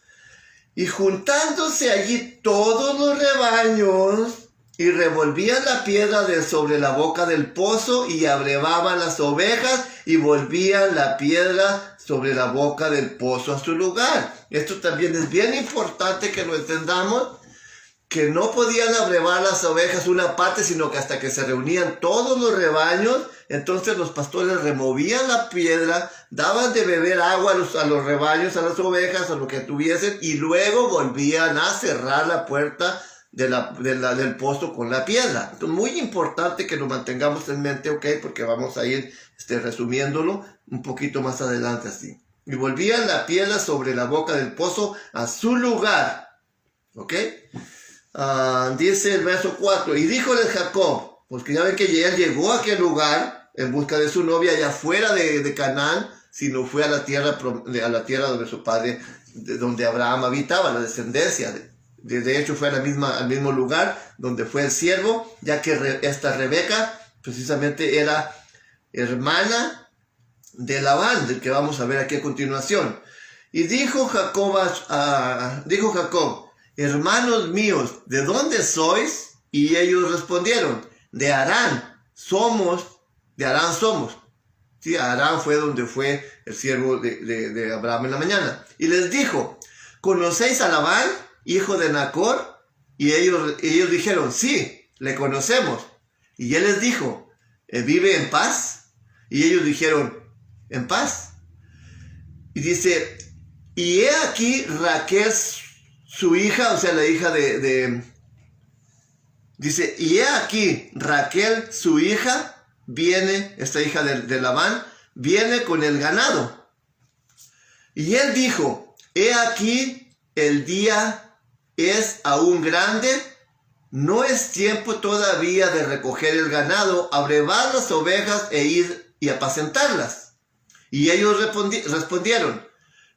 Y juntándose allí todos los rebaños, y revolvían la piedra de sobre la boca del pozo, y abrevaban las ovejas, y volvían la piedra sobre la boca del pozo a su lugar. Esto también es bien importante que lo entendamos, que no podían abrevar las ovejas una parte, sino que hasta que se reunían todos los rebaños, entonces los pastores removían la piedra, daban de beber agua a los rebaños, a las ovejas, a lo que tuviesen, y luego volvían a cerrar la puerta del pozo con la piedra. Entonces, muy importante que lo mantengamos en mente, ¿ok? Porque vamos a ir resumiéndolo un poquito más adelante así. Y volvían la piedra sobre la boca del pozo a su lugar, ¿ok? Dice el verso 4, y díjole Jacob, porque ya ven que él llegó a aquel lugar en busca de su novia allá fuera de Canaán, sino fue a la tierra donde su padre, donde Abraham habitaba, la descendencia. De hecho fue al mismo lugar donde fue el siervo, ya que esta Rebeca precisamente era hermana de Labán, del que vamos a ver aquí a continuación. Y dijo Jacob, hermanos míos, ¿de dónde sois? Y ellos respondieron, de Harán somos. Sí, Harán fue donde fue el siervo de Abraham en la mañana. Y les dijo, ¿conocéis a Labán, hijo de Nacor? Y ellos dijeron, sí, le conocemos. Y él les dijo, ¿vive en paz? Y ellos dijeron, en paz. Y dice, y he aquí Raquel, su hija, o sea, la hija dice, y he aquí Raquel, su hija, viene, esta hija de Labán, viene con el ganado. Y él dijo, he aquí el día es aún grande, no es tiempo todavía de recoger el ganado, abrevar las ovejas e ir y apacentarlas. Y ellos respondieron,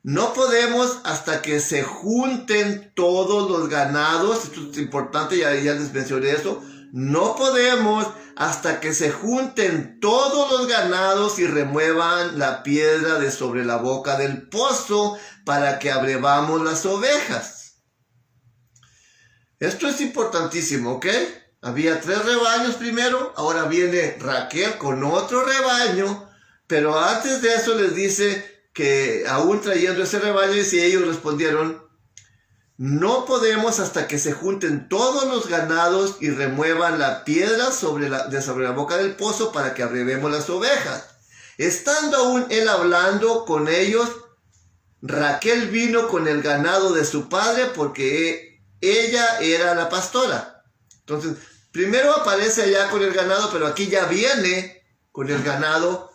no podemos hasta que se junten todos los ganados. Esto es importante, ya les mencioné eso. No podemos hasta que se junten todos los ganados y remuevan la piedra de sobre la boca del pozo para que abrevamos las ovejas. Esto es importantísimo, ¿ok? Había 3 rebaños primero, ahora viene Raquel con otro rebaño, pero antes de eso les dice que aún trayendo ese rebaño, y ellos respondieron, no podemos hasta que se junten todos los ganados y remuevan la piedra sobre la boca del pozo para que abrevemos las ovejas. Estando aún él hablando con ellos, Raquel vino con el ganado de su padre porque ella era la pastora. Entonces, primero aparece allá con el ganado, pero aquí ya viene con el ganado,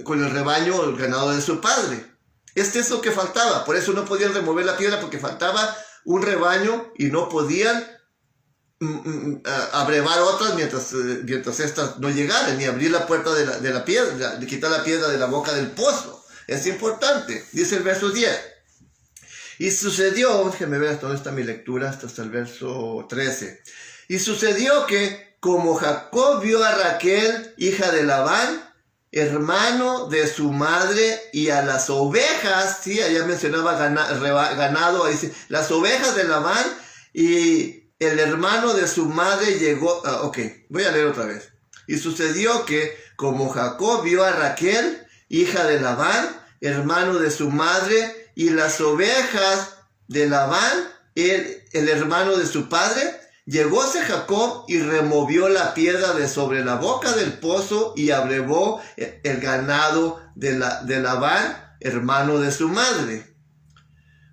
con el rebaño, el ganado de su padre. Es lo que faltaba. Por eso no podían remover la piedra, porque faltaba un rebaño y no podían abrevar otras mientras estas no llegaran, ni abrir la puerta de la piedra, de quitar la piedra de la boca del pozo. Es importante. Dice el verso 10. Y sucedió, déjenme ver hasta dónde está mi lectura, hasta el verso 13. Y sucedió que, como Jacob vio a Raquel, hija de Labán, hermano de su madre, y a las ovejas, sí, allá mencionaba ganado, ahí dice, las ovejas de Labán, y el hermano de su madre llegó, voy a leer otra vez. Y sucedió que, como Jacob vio a Raquel, hija de Labán, hermano de su madre, y las ovejas de Labán, el hermano de su padre, llegóse Jacob y removió la piedra de sobre la boca del pozo y abrevó el ganado de Labán, hermano de su madre.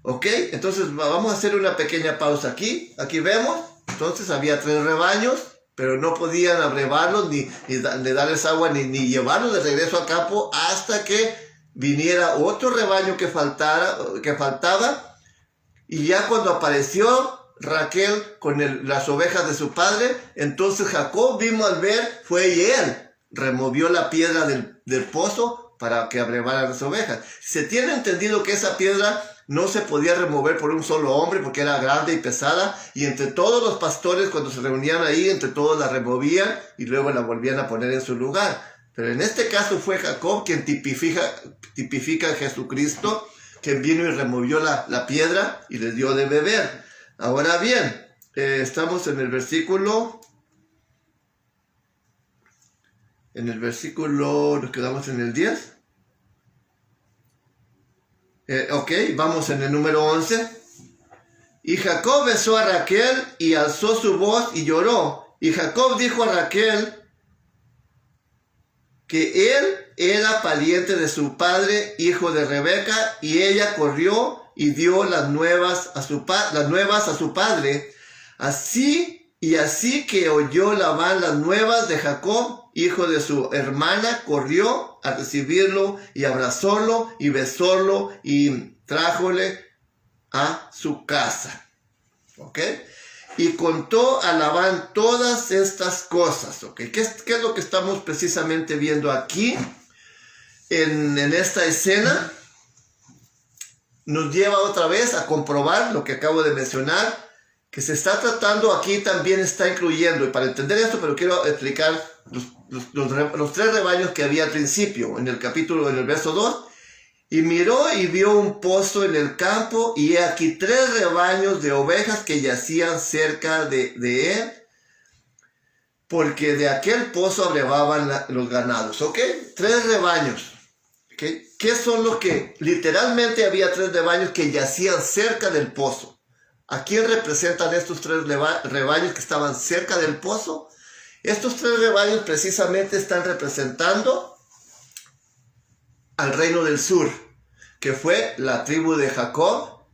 Ok, entonces vamos a hacer una pequeña pausa aquí. Aquí vemos, entonces había 3 rebaños, pero no podían abrevarlos ni darles agua ni llevarlos de regreso al campo hasta que viniera otro rebaño que faltaba. Y ya cuando apareció Raquel con las ovejas de su padre, entonces Jacob vino al ver, fue y él removió la piedra del pozo para que abrevaran las ovejas. Se tiene entendido que esa piedra no se podía remover por un solo hombre porque era grande y pesada, y entre todos los pastores cuando se reunían ahí, entre todos la removían y luego la volvían a poner en su lugar. Pero en este caso fue Jacob quien tipifica a Jesucristo, quien vino y removió la piedra y les dio de beber. Ahora bien, estamos en el versículo, nos quedamos en el 10. Ok, vamos en el número 11. Y Jacob besó a Raquel y alzó su voz y lloró. Y Jacob dijo a Raquel que él era pariente de su padre, hijo de Rebeca, y ella corrió y dio las nuevas a su padre. Así que oyó Labán las nuevas de Jacob, hijo de su hermana, corrió a recibirlo y abrazólo y besólo y trájole a su casa. ¿Ok? Y contó a Labán todas estas cosas. ¿Ok? ¿Qué es lo que estamos precisamente viendo aquí en esta escena? Nos lleva otra vez a comprobar lo que acabo de mencionar, que se está tratando aquí, también está incluyendo, y para entender esto, pero quiero explicar los 3 rebaños que había al principio, en el verso 2. Y miró y vio un pozo en el campo, y he aquí 3 rebaños de ovejas que yacían cerca de él, porque de aquel pozo abrevaban los ganados. ¿Ok? 3 rebaños. ¿Okay? ¿Qué son los que? Literalmente había 3 rebaños que yacían cerca del pozo. ¿A quién representan estos 3 rebaños que estaban cerca del pozo? Estos 3 rebaños precisamente están representando al reino del sur, que fue la tribu de Judá,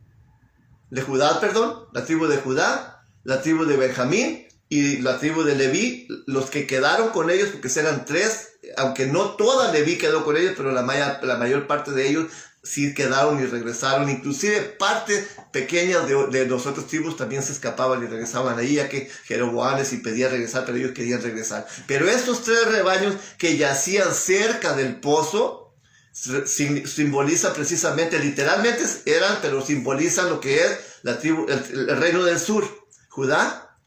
la tribu de Judá, la tribu de Benjamín y la tribu de Leví, los que quedaron con ellos, porque eran 3, aunque no toda Leví quedó con ellos, pero la mayor parte de ellos sí quedaron y regresaron. Inclusive parte pequeña de los otros tribus también se escapaban y regresaban ahí, ya que Jeroboam les impedía regresar, pero ellos querían regresar. Pero estos 3 rebaños que yacían cerca del pozo simbolizan precisamente, literalmente eran, pero simbolizan lo que es la tribu, el reino del sur: Judá,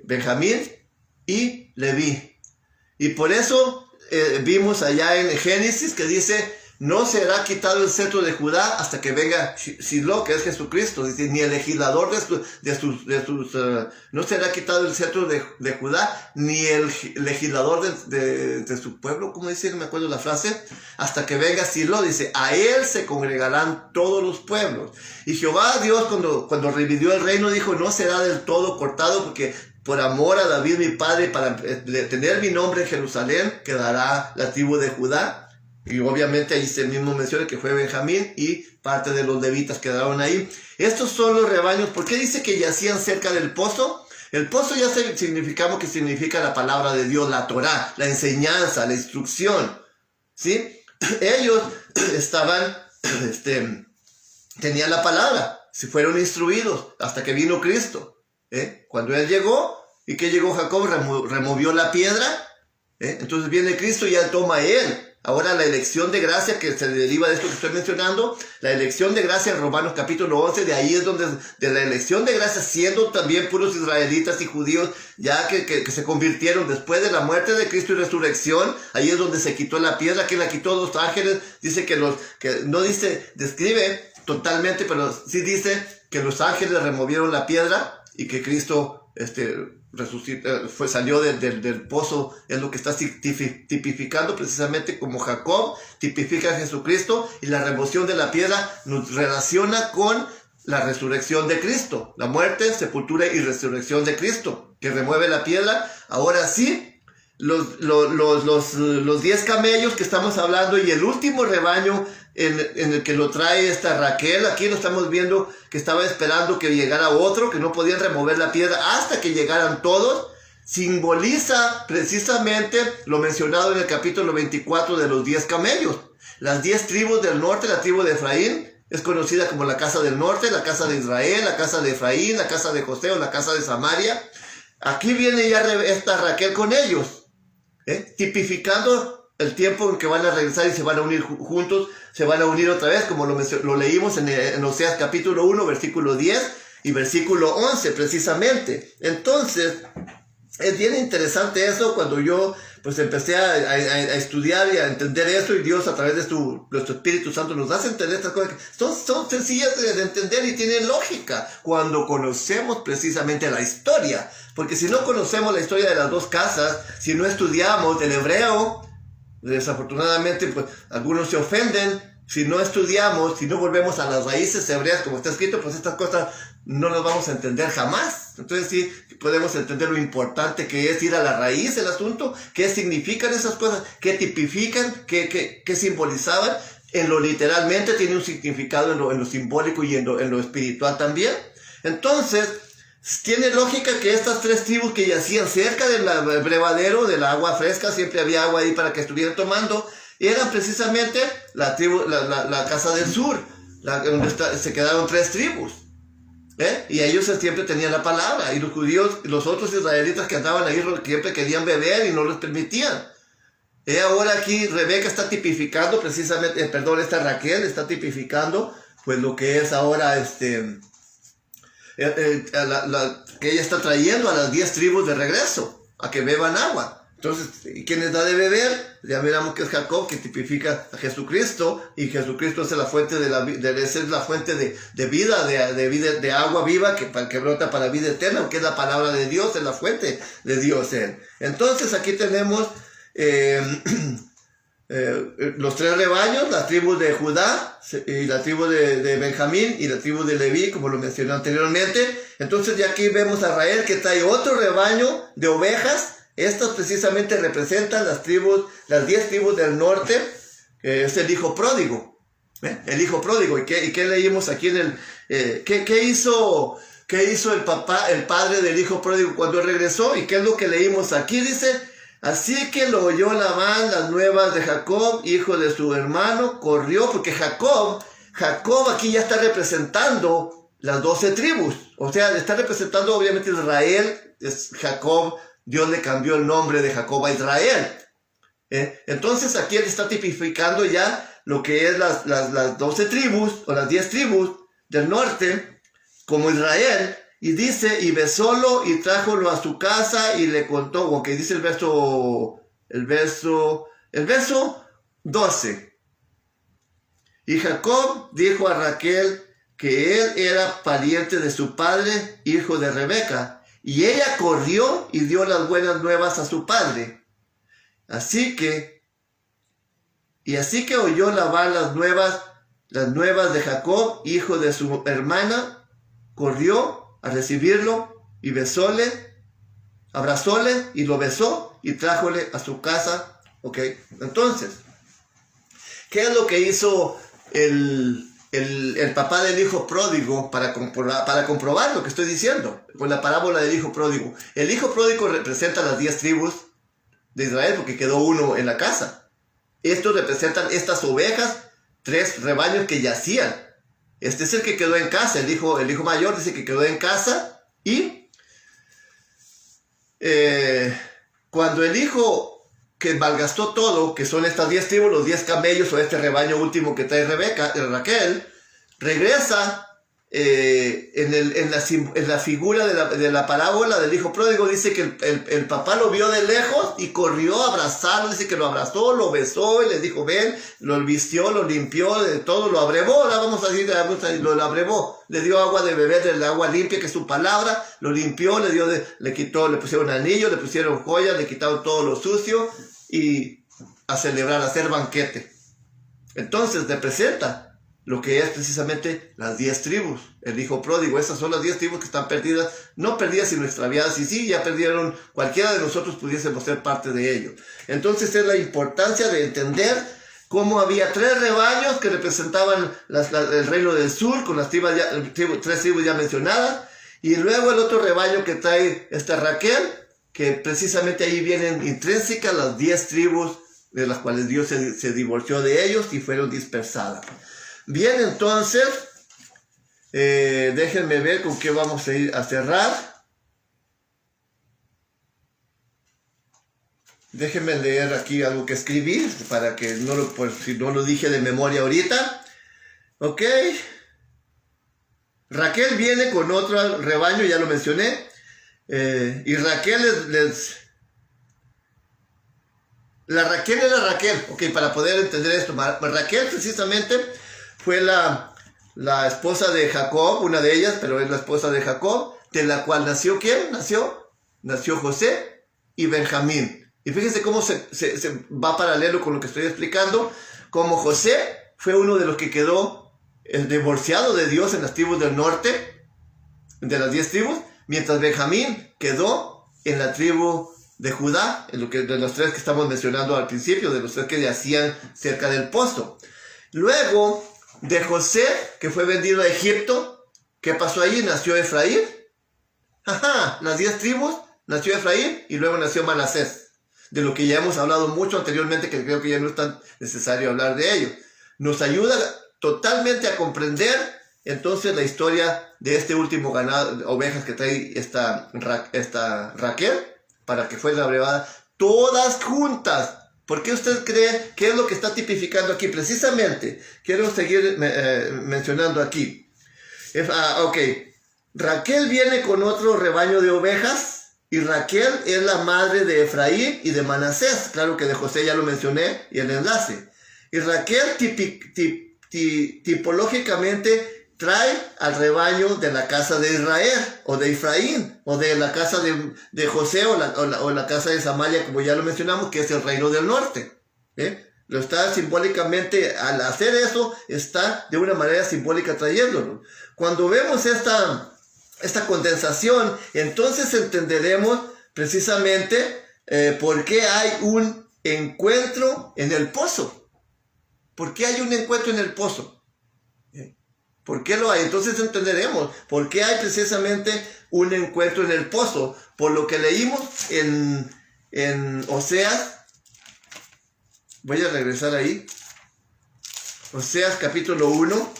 Benjamín y Leví. Y por eso vimos allá en Génesis que dice: no será quitado el cetro de Judá hasta que venga Shiloh, que es Jesucristo. Dice, ni el legislador no será quitado el cetro de Judá, ni el legislador de su pueblo, como dice, no me acuerdo la frase, hasta que venga Shiloh. Dice, a él se congregarán todos los pueblos. Y Jehová Dios, cuando revivió el reino, dijo, no será del todo cortado, porque por amor a David mi padre, para tener mi nombre en Jerusalén, quedará la tribu de Judá. Y obviamente ahí se mismo menciona que fue Benjamín y parte de los levitas quedaron ahí. Estos son los rebaños. ¿Por qué dice que yacían cerca del pozo? El pozo ya significamos que significa la palabra de Dios, la Torá, la enseñanza, la instrucción. ¿Sí? Ellos tenían la palabra, se fueron instruidos hasta que vino Cristo. Cuando él llegó, ¿y qué llegó Jacob? Removió la piedra. Entonces viene Cristo y ya toma él. Ahora la elección de gracia que se deriva de esto que estoy mencionando, la elección de gracia en Romanos capítulo 11, de ahí es donde, de la elección de gracia, siendo también puros israelitas y judíos, ya que se convirtieron después de la muerte de Cristo y resurrección, ahí es donde se quitó la piedra. ¿Quién la quitó? Los ángeles. Dice que no dice, describe totalmente, pero sí dice que los ángeles removieron la piedra y que Cristo salió del pozo. Es lo que está tipificando precisamente, como Jacob tipifica a Jesucristo, y la remoción de la piedra nos relaciona con la resurrección de Cristo, la muerte, sepultura y resurrección de Cristo, que remueve la piedra. Ahora sí, los 10 camellos que estamos hablando y el último rebaño en el que lo trae esta Raquel, aquí lo estamos viendo que estaba esperando que llegara otro, que no podían remover la piedra hasta que llegaran todos, simboliza precisamente lo mencionado en el capítulo 24 de los 10 camellos. Las 10 tribus del norte, la tribu de Efraín, es conocida como la casa del norte, la casa de Israel, la casa de Efraín, la casa de José o la casa de Samaria. Aquí viene ya esta Raquel con ellos, tipificando el tiempo en que van a regresar y se van a unir juntos, se van a unir otra vez, como lo leímos en Oseas capítulo 1, versículo 10 y versículo 11 precisamente. Entonces, es bien interesante eso cuando yo pues empecé a estudiar y a entender eso, y Dios a través de su Espíritu Santo nos hace entender estas cosas que son sencillas de entender y tienen lógica cuando conocemos precisamente la historia. Porque si no conocemos la historia de las dos casas, si no estudiamos el hebreo, desafortunadamente pues algunos se ofenden. Si no estudiamos, si no volvemos a las raíces hebreas como está escrito, pues estas cosas no las vamos a entender jamás. Entonces sí podemos entender lo importante que es ir a la raíz del asunto, qué significan esas cosas, qué tipifican, qué simbolizaban. En lo literalmente tiene un significado en lo simbólico y en lo espiritual también. Entonces, tiene lógica que estas 3 tribus que yacían cerca del abrevadero, del agua fresca, siempre había agua ahí para que estuvieran tomando, eran precisamente la casa del sur, donde se quedaron 3 tribus. Y ellos siempre tenían la palabra, y los judíos, los otros israelitas que andaban ahí siempre querían beber y no les permitían. Ahora aquí Rebeca está tipificando precisamente, esta Raquel está tipificando pues lo que es ahora que ella está trayendo a las 10 tribus de regreso a que beban agua. Entonces, ¿quién les da de beber? Ya miramos que es Jacob, que tipifica a Jesucristo, y Jesucristo es la fuente es la fuente de vida, de agua viva que brota para vida eterna, que es la palabra de Dios, es la fuente de Dios. Entonces, aquí tenemos los 3 rebaños, la tribu de Judá, y la tribu de Benjamín, y la tribu de Leví, como lo mencioné anteriormente. Entonces, ya aquí vemos a Israel que trae otro rebaño de ovejas. Estas precisamente representan las 10 tribus del norte, que es el hijo pródigo. El hijo pródigo. ¿Y qué leímos aquí en el... ¿Qué hizo el padre del hijo pródigo cuando regresó? ¿Y qué es lo que leímos aquí? Dice, así que lo oyó Labán las nuevas de Jacob, hijo de su hermano, corrió, porque Jacob aquí ya está representando las 12 tribus. O sea, está representando obviamente Israel, es Jacob. Dios le cambió el nombre de Jacob a Israel. Entonces aquí él está tipificando ya lo que es las 12 tribus o las 10 tribus del norte como Israel. Y dice, y besólo y trájolo a su casa y le contó, o que dice el verso 12. Y Jacob dijo a Raquel que él era pariente de su padre, hijo de Rebeca. Y ella corrió y dio las buenas nuevas a su padre. Así que oyó Labán las nuevas de Jacob, hijo de su hermana, corrió a recibirlo y abrazóle y lo besó y trájole a su casa. Ok, entonces, ¿qué es lo que hizo el papá del hijo pródigo para comprobar lo que estoy diciendo con la parábola del hijo pródigo? El hijo pródigo representa las 10 tribus de Israel porque quedó uno en la casa. Estos representan estas ovejas, 3 rebaños que yacían. Este es el que quedó en casa, el hijo mayor dice que quedó en casa. Y cuando el hijo que malgastó todo, que son estas 10 tribus, los 10 camellos o este rebaño último que trae Raquel, regresa en la figura de la parábola del hijo pródigo. Dice que el papá lo vio de lejos y corrió a abrazarlo. Dice que lo abrazó, lo besó y le dijo ven, lo vistió, lo limpió, de todo, lo abrevó. Ahora vamos a decir, lo abrevó, le dio agua de beber del agua limpia que es su palabra, lo limpió, le pusieron anillos, le pusieron joyas, le quitaron todo lo sucio y a celebrar, a hacer banquete. Entonces representa lo que es precisamente las 10 tribus, el hijo pródigo. Esas son las 10 tribus que están perdidas, no perdidas sino extraviadas, y sí, ya perdieron, cualquiera de nosotros pudiésemos ser parte de ello. Entonces es la importancia de entender cómo había 3 rebaños que representaban el reino del sur, con las 3 tribus ya mencionadas, y luego el otro rebaño que trae esta Raquel, que precisamente ahí vienen intrínsecas las 10 tribus de las cuales Dios se divorció de ellos y fueron dispersadas. Bien, entonces, déjenme ver con qué vamos a ir a cerrar. Déjenme leer aquí algo que escribí, para que si no lo dije de memoria ahorita. Ok. Raquel viene con otro rebaño, ya lo mencioné. Y Raquel La Raquel era Raquel. Ok, para poder entender esto. Raquel precisamente fue la esposa de Jacob, una de ellas, pero es la esposa de Jacob, de la cual nació ¿quién? Nació José y Benjamín. Y fíjense cómo se va paralelo con lo que estoy explicando, como José fue uno de los que quedó divorciado de Dios en las tribus del norte, de las 10 tribus, mientras Benjamín quedó en la tribu de Judá, de los 3 que estamos mencionando al principio, de los 3 que yacían cerca del pozo. Luego de José, que fue vendido a Egipto, ¿qué pasó allí? Nació Efraín. Las 10 tribus, nació Efraín y luego nació Manasés, de lo que ya hemos hablado mucho anteriormente, que creo que ya no es tan necesario hablar de ello. Nos ayuda totalmente a comprender entonces la historia de este último ganado, ovejas que trae esta Raquel, para que fuera abrevada todas juntas. ¿Por qué usted cree? ¿Qué es lo que está tipificando aquí? Precisamente, quiero seguir mencionando aquí. Ok, Raquel viene con otro rebaño de ovejas, y Raquel es la madre de Efraín y de Manasés. Claro que de José ya lo mencioné, y el enlace. Y Raquel tipológicamente trae al rebaño de la casa de Israel, o de Efraín, o de la casa de José, o la casa de Samaria, como ya lo mencionamos, que es el reino del norte. Lo está simbólicamente, al hacer eso, está de una manera simbólica trayéndolo. Cuando vemos esta condensación, entonces entenderemos precisamente por qué hay un encuentro en el pozo. ¿Por qué hay un encuentro en el pozo? ¿Por qué lo hay? Entonces entenderemos por qué hay precisamente un encuentro en el pozo. Por lo que leímos en Oseas. Voy a regresar ahí. Oseas capítulo 1.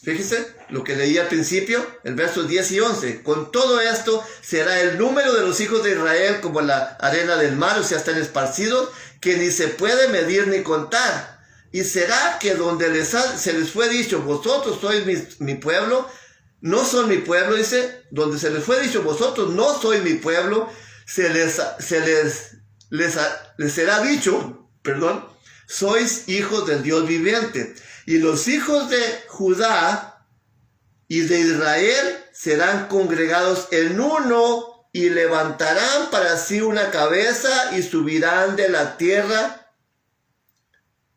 Fíjense lo que leí al principio, el verso 10 y 11. Con todo esto será el número de los hijos de Israel como la arena del mar, o sea, están esparcidos, que ni se puede medir ni contar. Y será que donde se les fue dicho, vosotros sois mi pueblo, no son mi pueblo, dice, donde se les fue dicho, vosotros no sois mi pueblo, les será dicho, sois hijos del Dios viviente. Y los hijos de Judá y de Israel serán congregados en uno, y levantarán para sí una cabeza, y subirán de la tierra,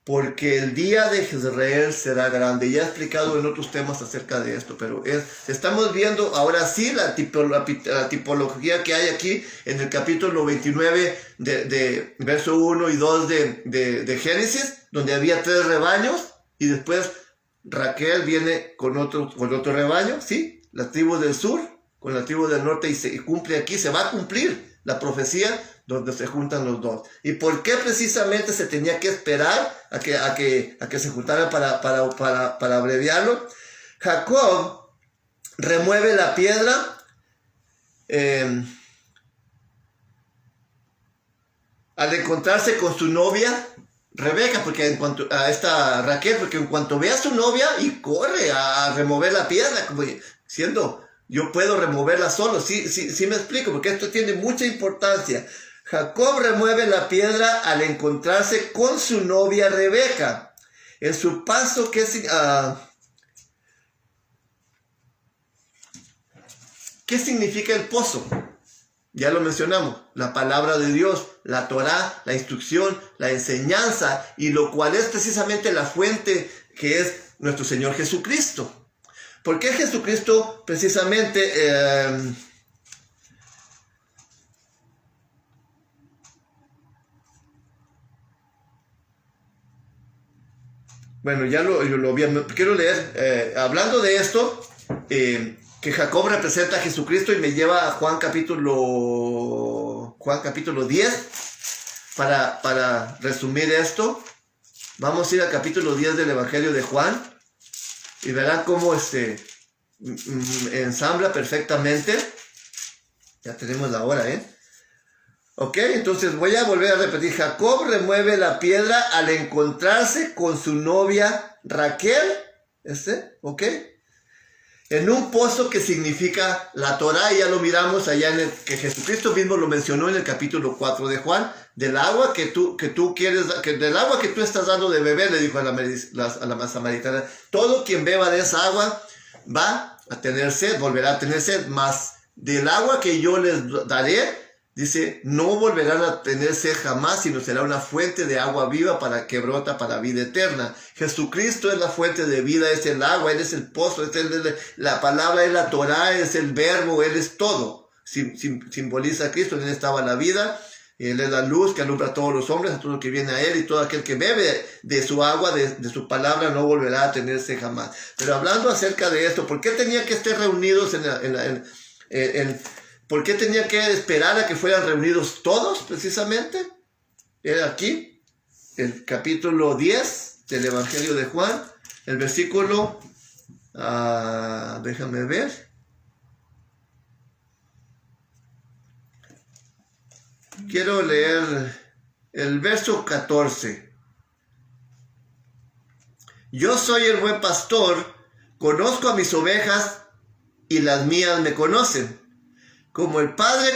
porque el día de Israel será grande. Ya he explicado en otros temas acerca de esto, pero estamos viendo ahora sí la tipología que hay aquí en el capítulo 29 de verso 1 y 2 de Génesis, donde había 3 rebaños, y después Raquel viene con otro rebaño, ¿sí? La tribu del sur con la tribu del norte, y se cumple aquí, se va a cumplir la profecía donde se juntan los dos. ¿Y por qué precisamente se tenía que esperar a que se juntaran para abreviarlo? Jacob remueve la piedra al encontrarse con su novia Rebeca, porque en cuanto a esta Raquel, porque en cuanto ve a su novia y corre a remover la piedra, como diciendo, yo puedo removerla solo. Sí me explico, porque esto tiene mucha importancia. Jacob remueve la piedra al encontrarse con su novia Rebeca. En su paso, ¿qué significa el pozo? Ya lo mencionamos, la palabra de Dios, la Torá, la instrucción, la enseñanza, y lo cual es precisamente la fuente que es nuestro Señor Jesucristo. ¿Por qué Jesucristo precisamente bueno, ya lo vi, quiero leer, hablando de esto, que Jacob representa a Jesucristo y me lleva a Juan capítulo 10, para resumir esto. Vamos a ir al capítulo 10 del Evangelio de Juan y verán cómo ensambla perfectamente. Ya tenemos la hora, Ok, entonces voy a volver a repetir. Jacob remueve la piedra al encontrarse con su novia Raquel, ok, en un pozo que significa la Torá, y ya lo miramos allá que Jesucristo mismo lo mencionó en el capítulo 4 de Juan, del agua que tú quieres, del agua que tú estás dando de beber, le dijo a la samaritana, todo quien beba de esa agua va a tener sed, volverá a tener sed, mas del agua que yo les daré, dice, no volverán a tener sed jamás, sino será una fuente de agua viva que brota para vida eterna. Jesucristo es la fuente de vida, es el agua, Él es el pozo, la palabra es la Torá, es el verbo, Él es todo. Simboliza a Cristo, en Él estaba la vida, Él es la luz que alumbra a todos los hombres, a todo lo que viene a Él, y todo aquel que bebe de su agua, de su palabra, no volverá a tener sed jamás. Pero hablando acerca de esto, ¿por qué tenía que estar reunidos ¿por qué tenía que esperar a que fueran reunidos todos, precisamente? Era aquí, el capítulo 10 del Evangelio de Juan, el versículo, déjame ver. Quiero leer el verso 14. Yo soy el buen pastor, conozco a mis ovejas y las mías me conocen. Como el Padre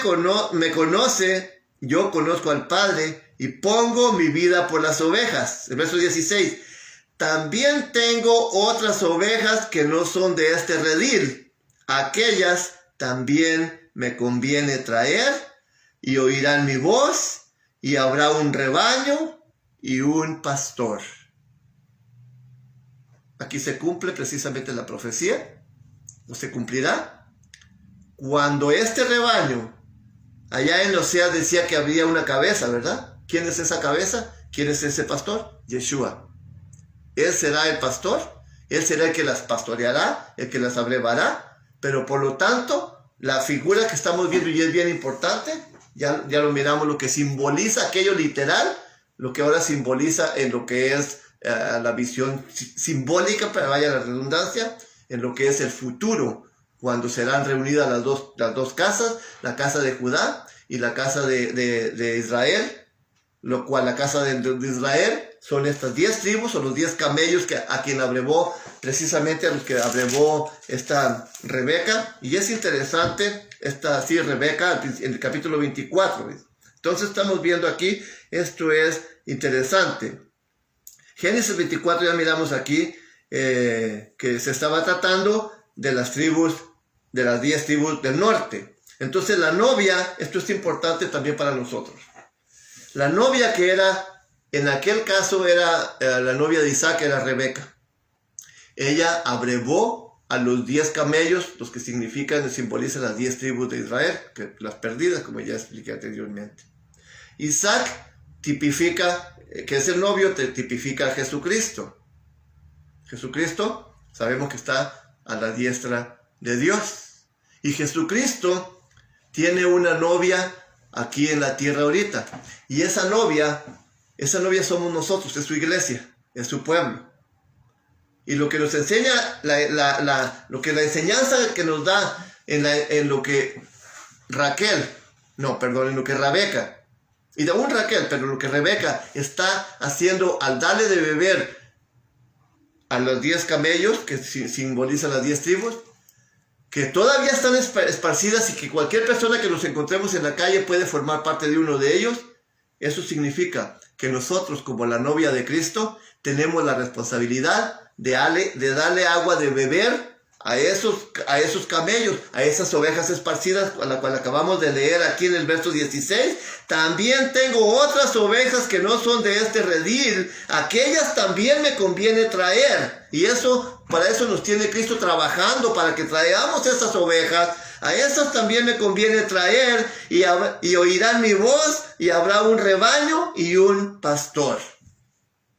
me conoce, yo conozco al Padre y pongo mi vida por las ovejas. El verso 16. También tengo otras ovejas que no son de este redil. Aquellas también me conviene traer y oirán mi voz y habrá un rebaño y un pastor. Aquí se cumple precisamente la profecía, o se cumplirá. Cuando este rebaño, allá en Oseas decía que había una cabeza, ¿verdad? ¿Quién es esa cabeza? ¿Quién es ese pastor? Yeshua. Él será el pastor, Él será el que las pastoreará, el que las abrevará, pero por lo tanto, la figura que estamos viendo, y es bien importante, ya lo miramos, lo que simboliza aquello literal, lo que ahora simboliza en lo que es la visión simbólica, para vaya la redundancia, en lo que es el futuro, cuando serán reunidas las dos casas, la casa de Judá y la casa de Israel, lo cual la casa de Israel son estas 10 tribus o los 10 camellos a quien abrevó, precisamente a los que abrevó esta Rebeca. Y es interesante, Rebeca en el capítulo 24. ¿ves? Entonces estamos viendo aquí, esto es interesante. Génesis 24 ya miramos aquí que se estaba tratando de las tribus, de las 10 tribus del norte. Entonces la novia, esto es importante también para nosotros. La novia que era, en aquel caso era la novia de Isaac, era Rebeca. Ella abrevó a los 10 camellos, los que simbolizan las 10 tribus de Israel, las perdidas, como ya expliqué anteriormente. Isaac tipifica, que es el novio, tipifica a Jesucristo. Jesucristo, sabemos que está a la diestra de Dios. Y Jesucristo tiene una novia aquí en la tierra ahorita. Y esa novia somos nosotros, es su iglesia, es su pueblo. Y lo que nos enseña, la enseñanza que nos da en lo que Rebeca, y de aún Raquel, pero lo que Rebeca está haciendo al darle de beber a los 10 camellos, que simbolizan las 10 tribus, que todavía están esparcidas y que cualquier persona que nos encontremos en la calle puede formar parte de uno de ellos. Eso significa que nosotros, como la novia de Cristo, tenemos la responsabilidad de darle agua de beber a esos camellos, a esas ovejas esparcidas, a la cual acabamos de leer aquí en el verso 16, también tengo otras ovejas que no son de este redil, aquellas también me conviene traer. Y para eso nos tiene Cristo trabajando, para que traigamos esas ovejas. A esas también me conviene traer, y oirán mi voz, y habrá un rebaño y un pastor.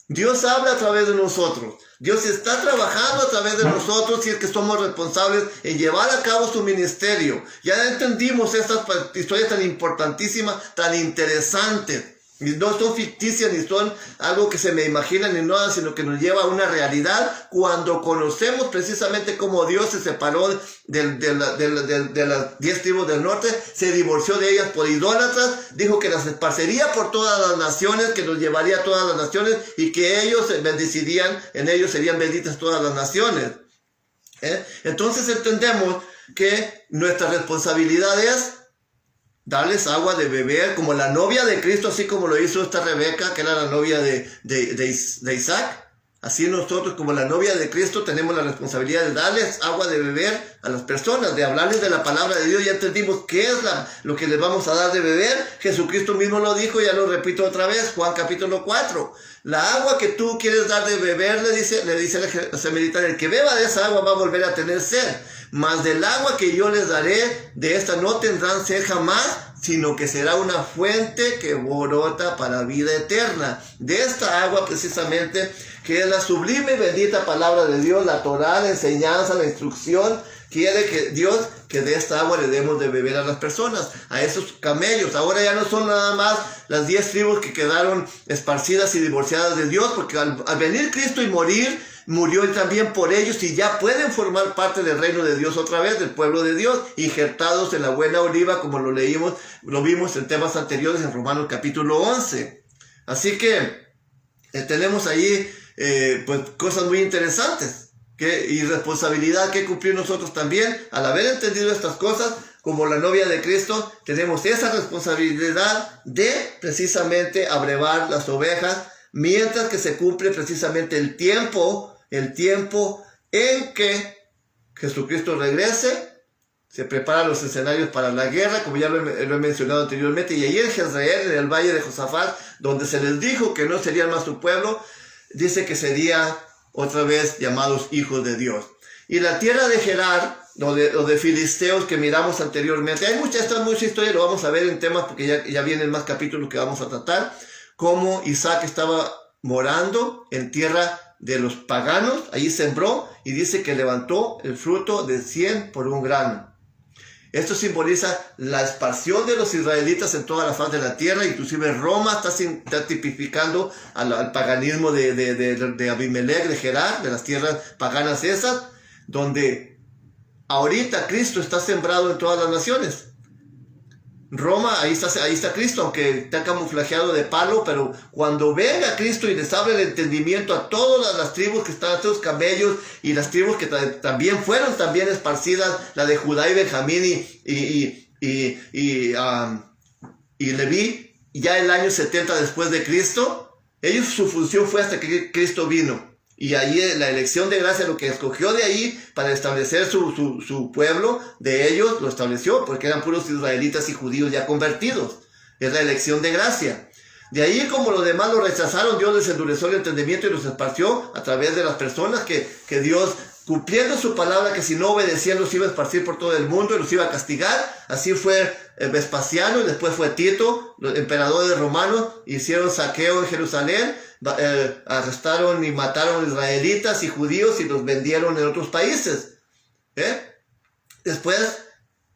Dios habla a través de nosotros. Dios está trabajando a través de nosotros, y es que somos responsables en llevar a cabo su ministerio. Ya entendimos estas historias tan importantísimas, tan interesantes. No son ficticias ni son algo que se me imagina ni nada, sino que nos lleva a una realidad cuando conocemos precisamente cómo Dios se separó de las 10 tribus del norte, se divorció de ellas por idólatras, dijo que las esparcería por todas las naciones, que los llevaría a todas las naciones y que ellos bendecirían, en ellos serían benditas todas las naciones. Entonces entendemos que nuestra responsabilidad es darles agua de beber, como la novia de Cristo, así como lo hizo esta Rebeca, que era la novia de Isaac. Así nosotros, como la novia de Cristo, tenemos la responsabilidad de darles agua de beber a las personas, de hablarles de la palabra de Dios. Ya entendimos qué es lo que les vamos a dar de beber. Jesucristo mismo lo dijo, ya lo repito otra vez, Juan capítulo 4. La agua que tú quieres dar de beber, le dice el samaritano, el que beba de esa agua va a volver a tener sed. Mas del agua que yo les daré, de esta no tendrán sed jamás, sino que será una fuente que brota para vida eterna. De esta agua precisamente, que es la sublime y bendita palabra de Dios, la Torá, la enseñanza, la instrucción, quiere que Dios, que de esta agua le demos de beber a las personas, a esos camellos. Ahora ya no son nada más las 10 tribus que quedaron esparcidas y divorciadas de Dios, porque al venir Cristo y morir, murió Él también por ellos, y ya pueden formar parte del reino de Dios otra vez, del pueblo de Dios, injertados en la buena oliva, como lo vimos en temas anteriores en Romanos capítulo 11. Así que tenemos ahí pues cosas muy interesantes y responsabilidad que cumplir nosotros también. Al haber entendido estas cosas, como la novia de Cristo, tenemos esa responsabilidad de precisamente abrevar las ovejas, mientras que se cumple precisamente el tiempo en que Jesucristo regrese. Se preparan los escenarios para la guerra, como ya lo he mencionado anteriormente, y ahí en Jezreel, en el valle de Josafat, donde se les dijo que no serían más su pueblo, dice que sería otra vez llamados hijos de Dios. Y la tierra de Gerar, o de filisteos que miramos anteriormente, hay mucha historia, lo vamos a ver en temas porque ya vienen más capítulos que vamos a tratar, cómo Isaac estaba morando en tierra de los paganos, allí sembró, y dice que levantó el fruto de 100 por un grano. Esto simboliza la expansión de los israelitas en toda la faz de la tierra. Inclusive Roma está tipificando al paganismo de Abimelech, de Gerar, de las tierras paganas esas, donde ahorita Cristo está sembrado en todas las naciones. Roma, ahí está Cristo, aunque está camuflajeado de palo, pero cuando venga Cristo y les abre el entendimiento a todas las tribus que están, a estos camellos, y las tribus que también fueron esparcidas, la de Judá y Benjamín y Leví, ya el año 70 después de Cristo, ellos, su función fue hasta que Cristo vino. Y ahí la elección de gracia, lo que escogió de ahí para establecer su pueblo, de ellos lo estableció, porque eran puros israelitas y judíos ya convertidos. Es la elección de gracia. De ahí, como los demás lo rechazaron, Dios les endureció el entendimiento y los esparció a través de las personas que Dios, cumpliendo su palabra, que si no obedecían los iba a esparcir por todo el mundo y los iba a castigar. Así fue Vespasiano, y después fue Tito, los emperadores romanos, hicieron saqueo en Jerusalén, arrestaron y mataron israelitas y judíos y los vendieron en otros países. Después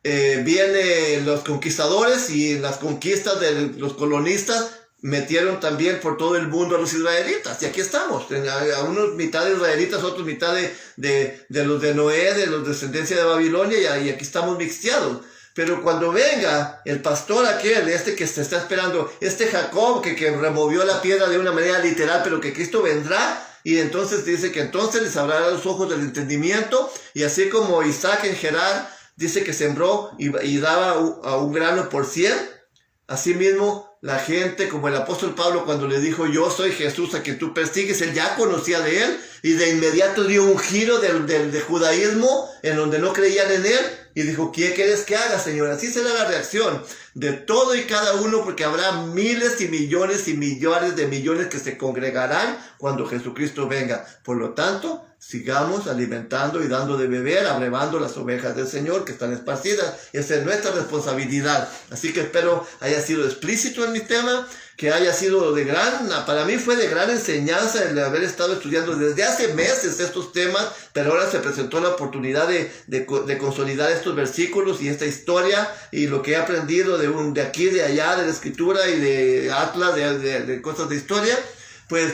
vienen los conquistadores, y en las conquistas de los colonistas metieron también por todo el mundo a los israelitas, y aquí estamos, a unos mitad de israelitas, otros mitad de los de Noé, de los descendencia de Babilonia, y aquí estamos mixteados. Pero cuando venga el pastor aquel, que se está esperando, Jacob, que removió la piedra de una manera literal, pero que Cristo vendrá, y entonces dice que entonces les abrirá los ojos del entendimiento, y así como Isaac en Gerar dice que sembró y daba a un grano por 100, Asimismo, la gente, como el apóstol Pablo cuando le dijo, yo soy Jesús a quien tú persigues, él ya conocía de él y de inmediato dio un giro del judaísmo en donde no creían en él y dijo, ¿qué quieres que haga, Señor? Así será la reacción de todo y cada uno, porque habrá miles y millones de millones que se congregarán cuando Jesucristo venga. Por lo tanto, sigamos alimentando y dando de beber, abrevando las ovejas del Señor que están esparcidas. Esa es nuestra responsabilidad. Así que espero haya sido explícito en mi tema, que haya sido para mí fue de gran enseñanza el haber estado estudiando desde hace meses estos temas, pero ahora se presentó la oportunidad de consolidar estos versículos y esta historia y lo que he aprendido de aquí, de allá, de la escritura y de atlas, de cosas de historia. Pues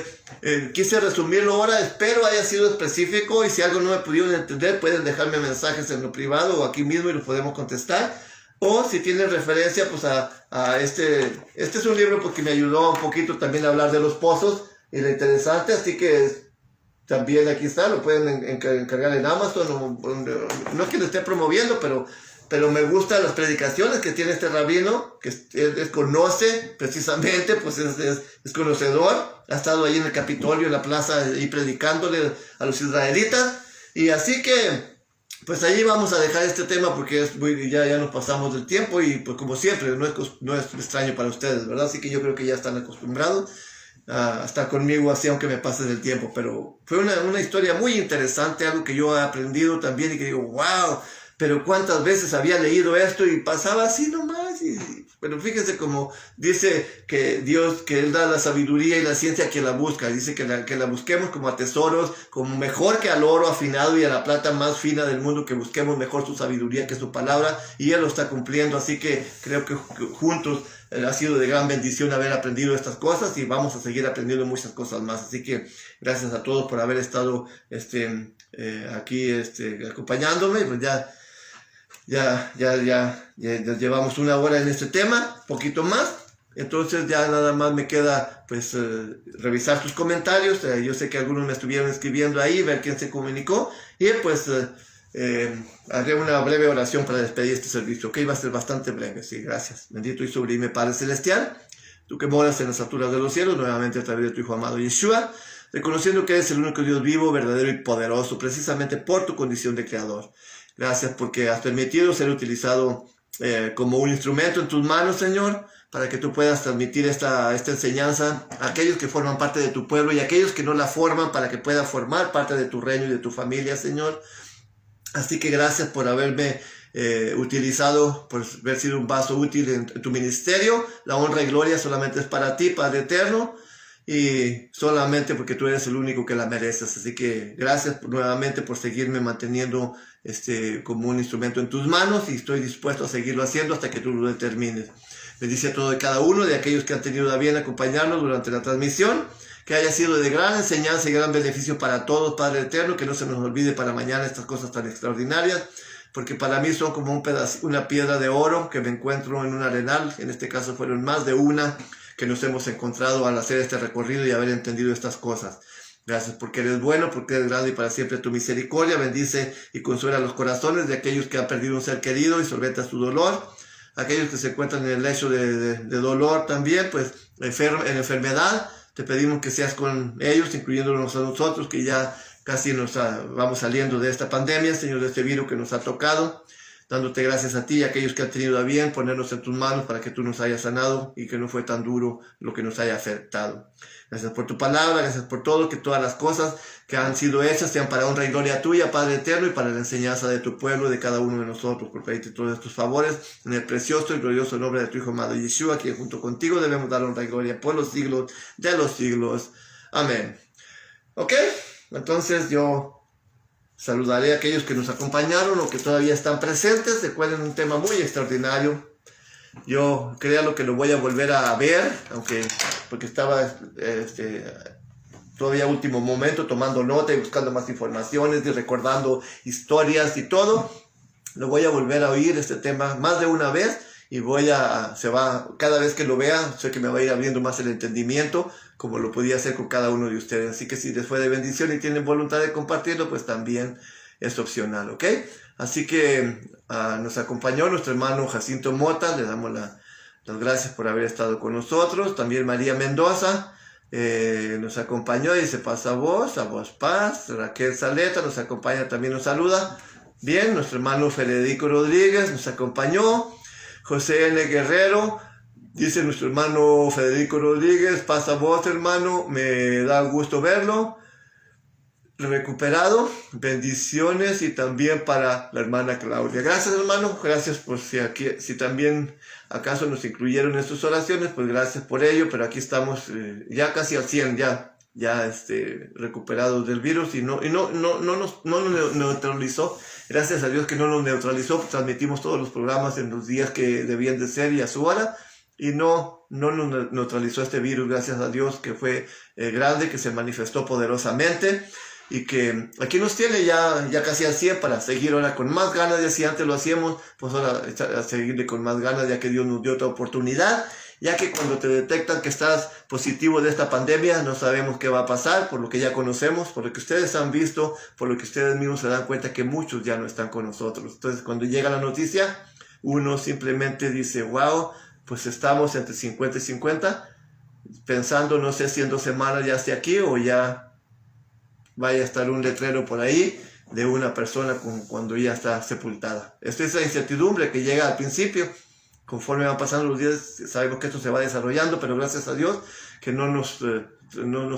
quise resumirlo ahora, espero haya sido específico y si algo no me pudieron entender pueden dejarme mensajes en lo privado o aquí mismo y los podemos contestar. O si tienen referencia pues a este es un libro porque me ayudó un poquito también a hablar de los pozos y lo interesante, así que también aquí está, lo pueden encargar en Amazon, no es que lo esté promoviendo, pero me gustan las predicaciones que tiene este rabino, que él conoce precisamente, pues es conocedor, ha estado ahí en el Capitolio, en la plaza, ahí predicándole a los israelitas, y así que, pues ahí vamos a dejar este tema porque ya nos pasamos del tiempo y pues como siempre, no es extraño para ustedes, ¿verdad? Así que yo creo que ya están acostumbrados a estar conmigo así aunque me pase del tiempo, pero fue una historia muy interesante, algo que yo he aprendido también y que digo, wow, pero cuántas veces había leído esto y pasaba así nomás, pero fíjense como dice que Dios, que Él da la sabiduría y la ciencia que la busca, dice que la busquemos como a tesoros, como mejor que al oro afinado y a la plata más fina del mundo, que busquemos mejor su sabiduría que su palabra, y Él lo está cumpliendo, así que creo que juntos ha sido de gran bendición haber aprendido estas cosas y vamos a seguir aprendiendo muchas cosas más, así que gracias a todos por haber estado aquí acompañándome, pues ya llevamos una hora en este tema, poquito más, entonces ya nada más me queda pues revisar tus comentarios, yo sé que algunos me estuvieron escribiendo ahí, ver quién se comunicó y pues haré una breve oración para despedir este servicio, que va a ser bastante breve, sí, gracias, bendito y sublime Padre Celestial, tú que moras en las alturas de los cielos, nuevamente a través de tu Hijo amado Yeshua, reconociendo que eres el único Dios vivo, verdadero y poderoso, precisamente por tu condición de creador. Gracias porque has permitido ser utilizado como un instrumento en tus manos, Señor, para que tú puedas transmitir esta enseñanza a aquellos que forman parte de tu pueblo y a aquellos que no la forman, para que pueda formar parte de tu reino y de tu familia, Señor. Así que gracias por haberme utilizado, por haber sido un vaso útil en tu ministerio. La honra y gloria solamente es para ti, Padre eterno, y solamente porque tú eres el único que la mereces. Así que gracias nuevamente por seguirme manteniendo como un instrumento en tus manos, y estoy dispuesto a seguirlo haciendo hasta que tú lo determines. Bendice a todo y cada uno de aquellos que han tenido a bien acompañarnos durante la transmisión, que haya sido de gran enseñanza y gran beneficio para todos, Padre eterno, que no se nos olvide para mañana estas cosas tan extraordinarias, porque para mí son como una piedra de oro que me encuentro en un arenal. En este caso fueron más de una que nos hemos encontrado al hacer este recorrido y haber entendido estas cosas. Gracias porque eres bueno, porque eres grande y para siempre tu misericordia. Bendice y consuela los corazones de aquellos que han perdido un ser querido y solventa su dolor. Aquellos que se encuentran en el lecho de dolor también, pues en enfermedad, te pedimos que seas con ellos, incluyéndonos a nosotros, que ya casi vamos saliendo de esta pandemia, Señor, de este virus que nos ha tocado. Dándote gracias a ti y a aquellos que han tenido a bien ponernos en tus manos para que tú nos hayas sanado y que no fue tan duro lo que nos haya afectado. Gracias por tu palabra, gracias por todo, que todas las cosas que han sido hechas sean para honra y gloria tuya, Padre eterno, y para la enseñanza de tu pueblo, de cada uno de nosotros, por pedirte todos estos favores, en el precioso y glorioso nombre de tu Hijo amado Yeshua, que junto contigo debemos dar honra y gloria por los siglos de los siglos. Amén. ¿Ok? Entonces yo saludaré a aquellos que nos acompañaron o que todavía están presentes. Recuerden, un tema muy extraordinario. Yo créalo que lo voy a volver a ver, porque estaba todavía último momento tomando nota y buscando más informaciones y recordando historias y todo. Lo voy a volver a oír este tema más de una vez y cada vez que lo vea, sé que me va a ir abriendo más el entendimiento, como lo podía hacer con cada uno de ustedes. Así que si les fue de bendición y tienen voluntad de compartirlo, pues también es opcional, ¿ok? Así que nos acompañó nuestro hermano Jacinto Mota, le damos las gracias por haber estado con nosotros. También María Mendoza nos acompañó, dice paz a vos paz. Raquel Saleta nos acompaña, también nos saluda. Bien, nuestro hermano Federico Rodríguez nos acompañó. José N. Guerrero, dice nuestro hermano Federico Rodríguez, paz a vos hermano, me da gusto verlo. Recuperado, bendiciones, y también para la hermana Claudia. Gracias hermano, gracias por si también acaso nos incluyeron en sus oraciones, pues gracias por ello, pero aquí estamos ya casi al 100, ya recuperados del virus, y no nos neutralizó. Gracias a Dios que no nos neutralizó, transmitimos todos los programas en los días que debían de ser y a su hora, y no nos neutralizó este virus, gracias a Dios, que fue grande, que se manifestó poderosamente, y que aquí nos tiene ya casi al 100 para seguir ahora con más ganas. Ya si antes lo hacíamos, pues ahora a seguirle con más ganas, ya que Dios nos dio otra oportunidad, ya que cuando te detectan que estás positivo de esta pandemia, no sabemos qué va a pasar, por lo que ya conocemos, por lo que ustedes han visto, por lo que ustedes mismos se dan cuenta que muchos ya no están con nosotros. Entonces cuando llega la noticia, uno simplemente dice, wow, pues estamos entre 50 y 50, pensando, no sé si en 2 semanas ya esté aquí o ya vaya a estar un letrero por ahí de una persona cuando ya está sepultada. Esta es la incertidumbre que llega al principio. Conforme van pasando los días, sabemos que esto se va desarrollando, pero gracias a Dios que no nos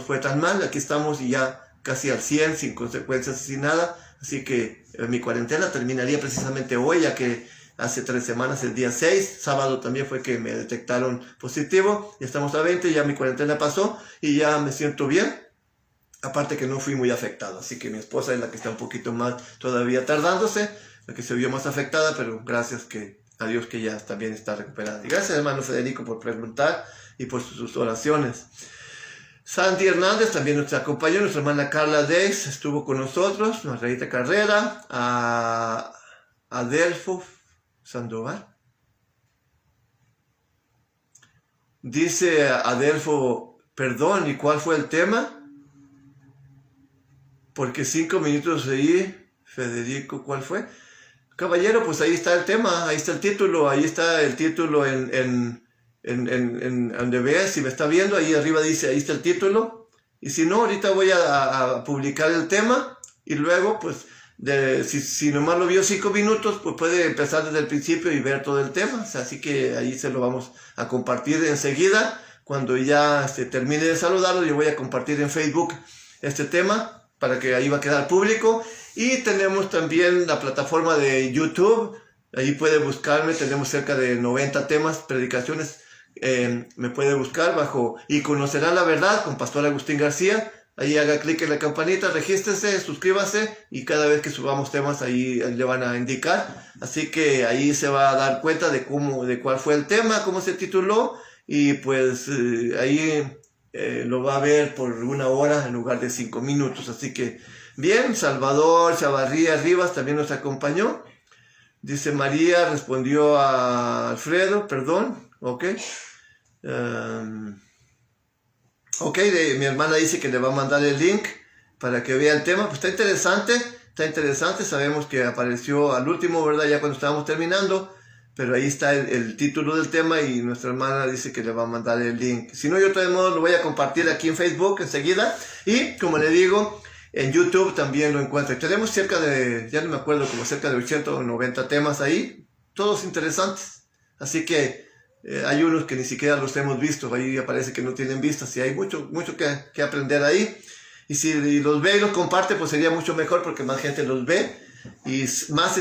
fue tan mal. Aquí estamos y ya casi al 100, sin consecuencias, sin nada. Así que mi cuarentena terminaría precisamente hoy, ya que hace 3 semanas, el día 6, sábado también fue que me detectaron positivo. Ya estamos a 20, ya mi cuarentena pasó y ya me siento bien. Aparte que no fui muy afectado, así que mi esposa es la que está un poquito más todavía tardándose, la que se vio más afectada, pero gracias a Dios que ya también está recuperada. Y gracias hermano Federico por preguntar y por sus oraciones. Sandy Hernández también nos acompañó, nuestra hermana Carla Deis estuvo con nosotros, Margarita Carrera, a Adelfo Sandoval. Dice Adelfo, perdón, ¿y cuál fue el tema? Porque 5 minutos ahí, Federico, ¿cuál fue? Caballero, pues ahí está el tema, ahí está el título en donde veas, si me está viendo, ahí arriba dice, ahí está el título. Y si no, ahorita voy a publicar el tema, y luego, pues, si nomás lo vio 5 minutos, pues puede empezar desde el principio y ver todo el tema. O sea, así que ahí se lo vamos a compartir enseguida. Cuando ya termine de saludarlo, yo voy a compartir en Facebook este tema, para que ahí va a quedar público. Y tenemos también la plataforma de YouTube, ahí puede buscarme, tenemos cerca de 90 temas, predicaciones, me puede buscar bajo Y Conocerán la Verdad con Pastor Agustín García. Ahí haga clic en la campanita, regístrese, suscríbase, y cada vez que subamos temas ahí le van a indicar, así que ahí se va a dar cuenta de cuál fue el tema, cómo se tituló, y pues ahí lo va a ver por 1 hora en lugar de 5 minutos. Así que bien, Salvador Chavarría Rivas también nos acompañó. Dice María, respondió a Alfredo, perdón, ok. Mi hermana dice que le va a mandar el link para que vea el tema. Pues está interesante, sabemos que apareció al último, ¿verdad? Ya cuando estábamos terminando. Pero ahí está el título del tema, y nuestra hermana dice que le va a mandar el link. Si no, yo de todos modos lo voy a compartir aquí en Facebook enseguida. Y como le digo, en YouTube también lo encuentro. Tenemos cerca de 80 o 90 temas ahí, todos interesantes. Así que hay unos que ni siquiera los hemos visto. Ahí aparece que no tienen vistas, y hay mucho que aprender ahí. Y si los ve y los comparte, pues sería mucho mejor, porque más gente los ve. Y más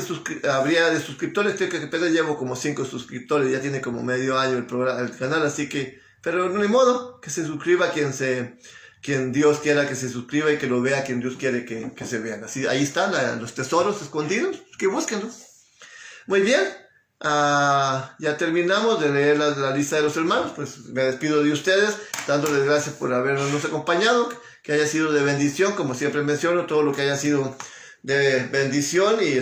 habría de suscriptores. Creo que apenas llevo como 5 suscriptores, ya tiene como medio año el canal, así que, pero no hay modo, que se suscriba quien Dios quiera que se suscriba, y que lo vea quien Dios quiere que se vean. Así, ahí están los tesoros escondidos, que búsquenlos. Muy bien, ya terminamos de leer la lista de los hermanos. Pues me despido de ustedes, dándoles gracias por habernos acompañado, que haya sido de bendición, como siempre menciono, todo lo que haya sido de bendición, y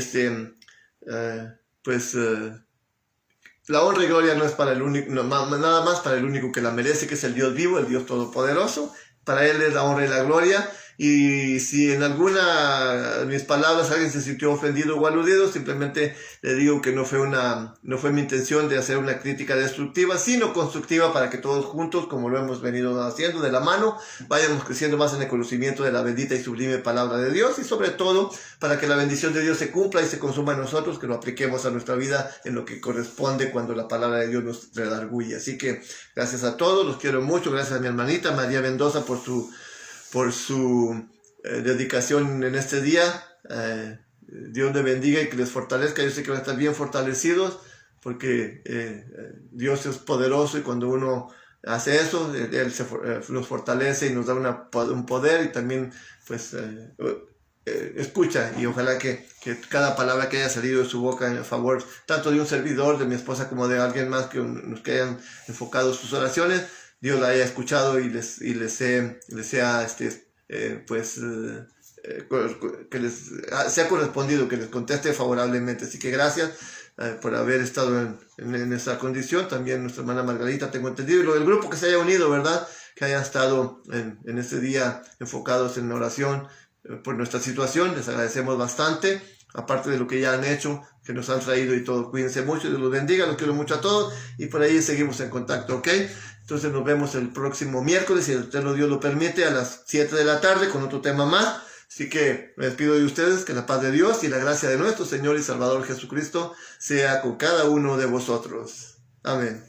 la honra y gloria no es para el único, nada más para el único que la merece, que es el Dios vivo, el Dios todopoderoso. Para Él es la honra y la gloria, Y si en alguna de mis palabras alguien se sintió ofendido o aludido, simplemente le digo que no fue mi intención de hacer una crítica destructiva, sino constructiva, para que todos juntos, como lo hemos venido haciendo de la mano, vayamos creciendo más en el conocimiento de la bendita y sublime palabra de Dios, y sobre todo para que la bendición de Dios se cumpla y se consuma en nosotros, que lo apliquemos a nuestra vida en lo que corresponde cuando la palabra de Dios nos redarguye. Así que gracias a todos, los quiero mucho. Gracias a mi hermanita María Mendoza por su dedicación en este día. Dios les bendiga y que les fortalezca. Yo sé que van a estar bien fortalecidos, porque Dios es poderoso, y cuando uno hace eso, Él nos fortalece y nos da un poder, y también pues escucha, y ojalá que cada palabra que haya salido de su boca en favor tanto de un servidor, de mi esposa, como de alguien más que hayan enfocado sus oraciones, Dios la haya escuchado y les sea que les sea correspondido, que les conteste favorablemente. Así que gracias por haber estado en esa condición. También nuestra hermana Margarita, tengo entendido, y lo del grupo que se haya unido, ¿verdad? Que haya estado en este día enfocados en oración por nuestra situación. Les agradecemos bastante, aparte de lo que ya han hecho, que nos han traído y todo. Cuídense mucho, Dios los bendiga, los quiero mucho a todos, y por ahí seguimos en contacto, ¿ok? Entonces nos vemos el próximo miércoles, si el Eterno Dios lo permite, a las 7 de la tarde con otro tema más. Así que me despido de ustedes, que la paz de Dios y la gracia de nuestro Señor y Salvador Jesucristo sea con cada uno de vosotros. Amén.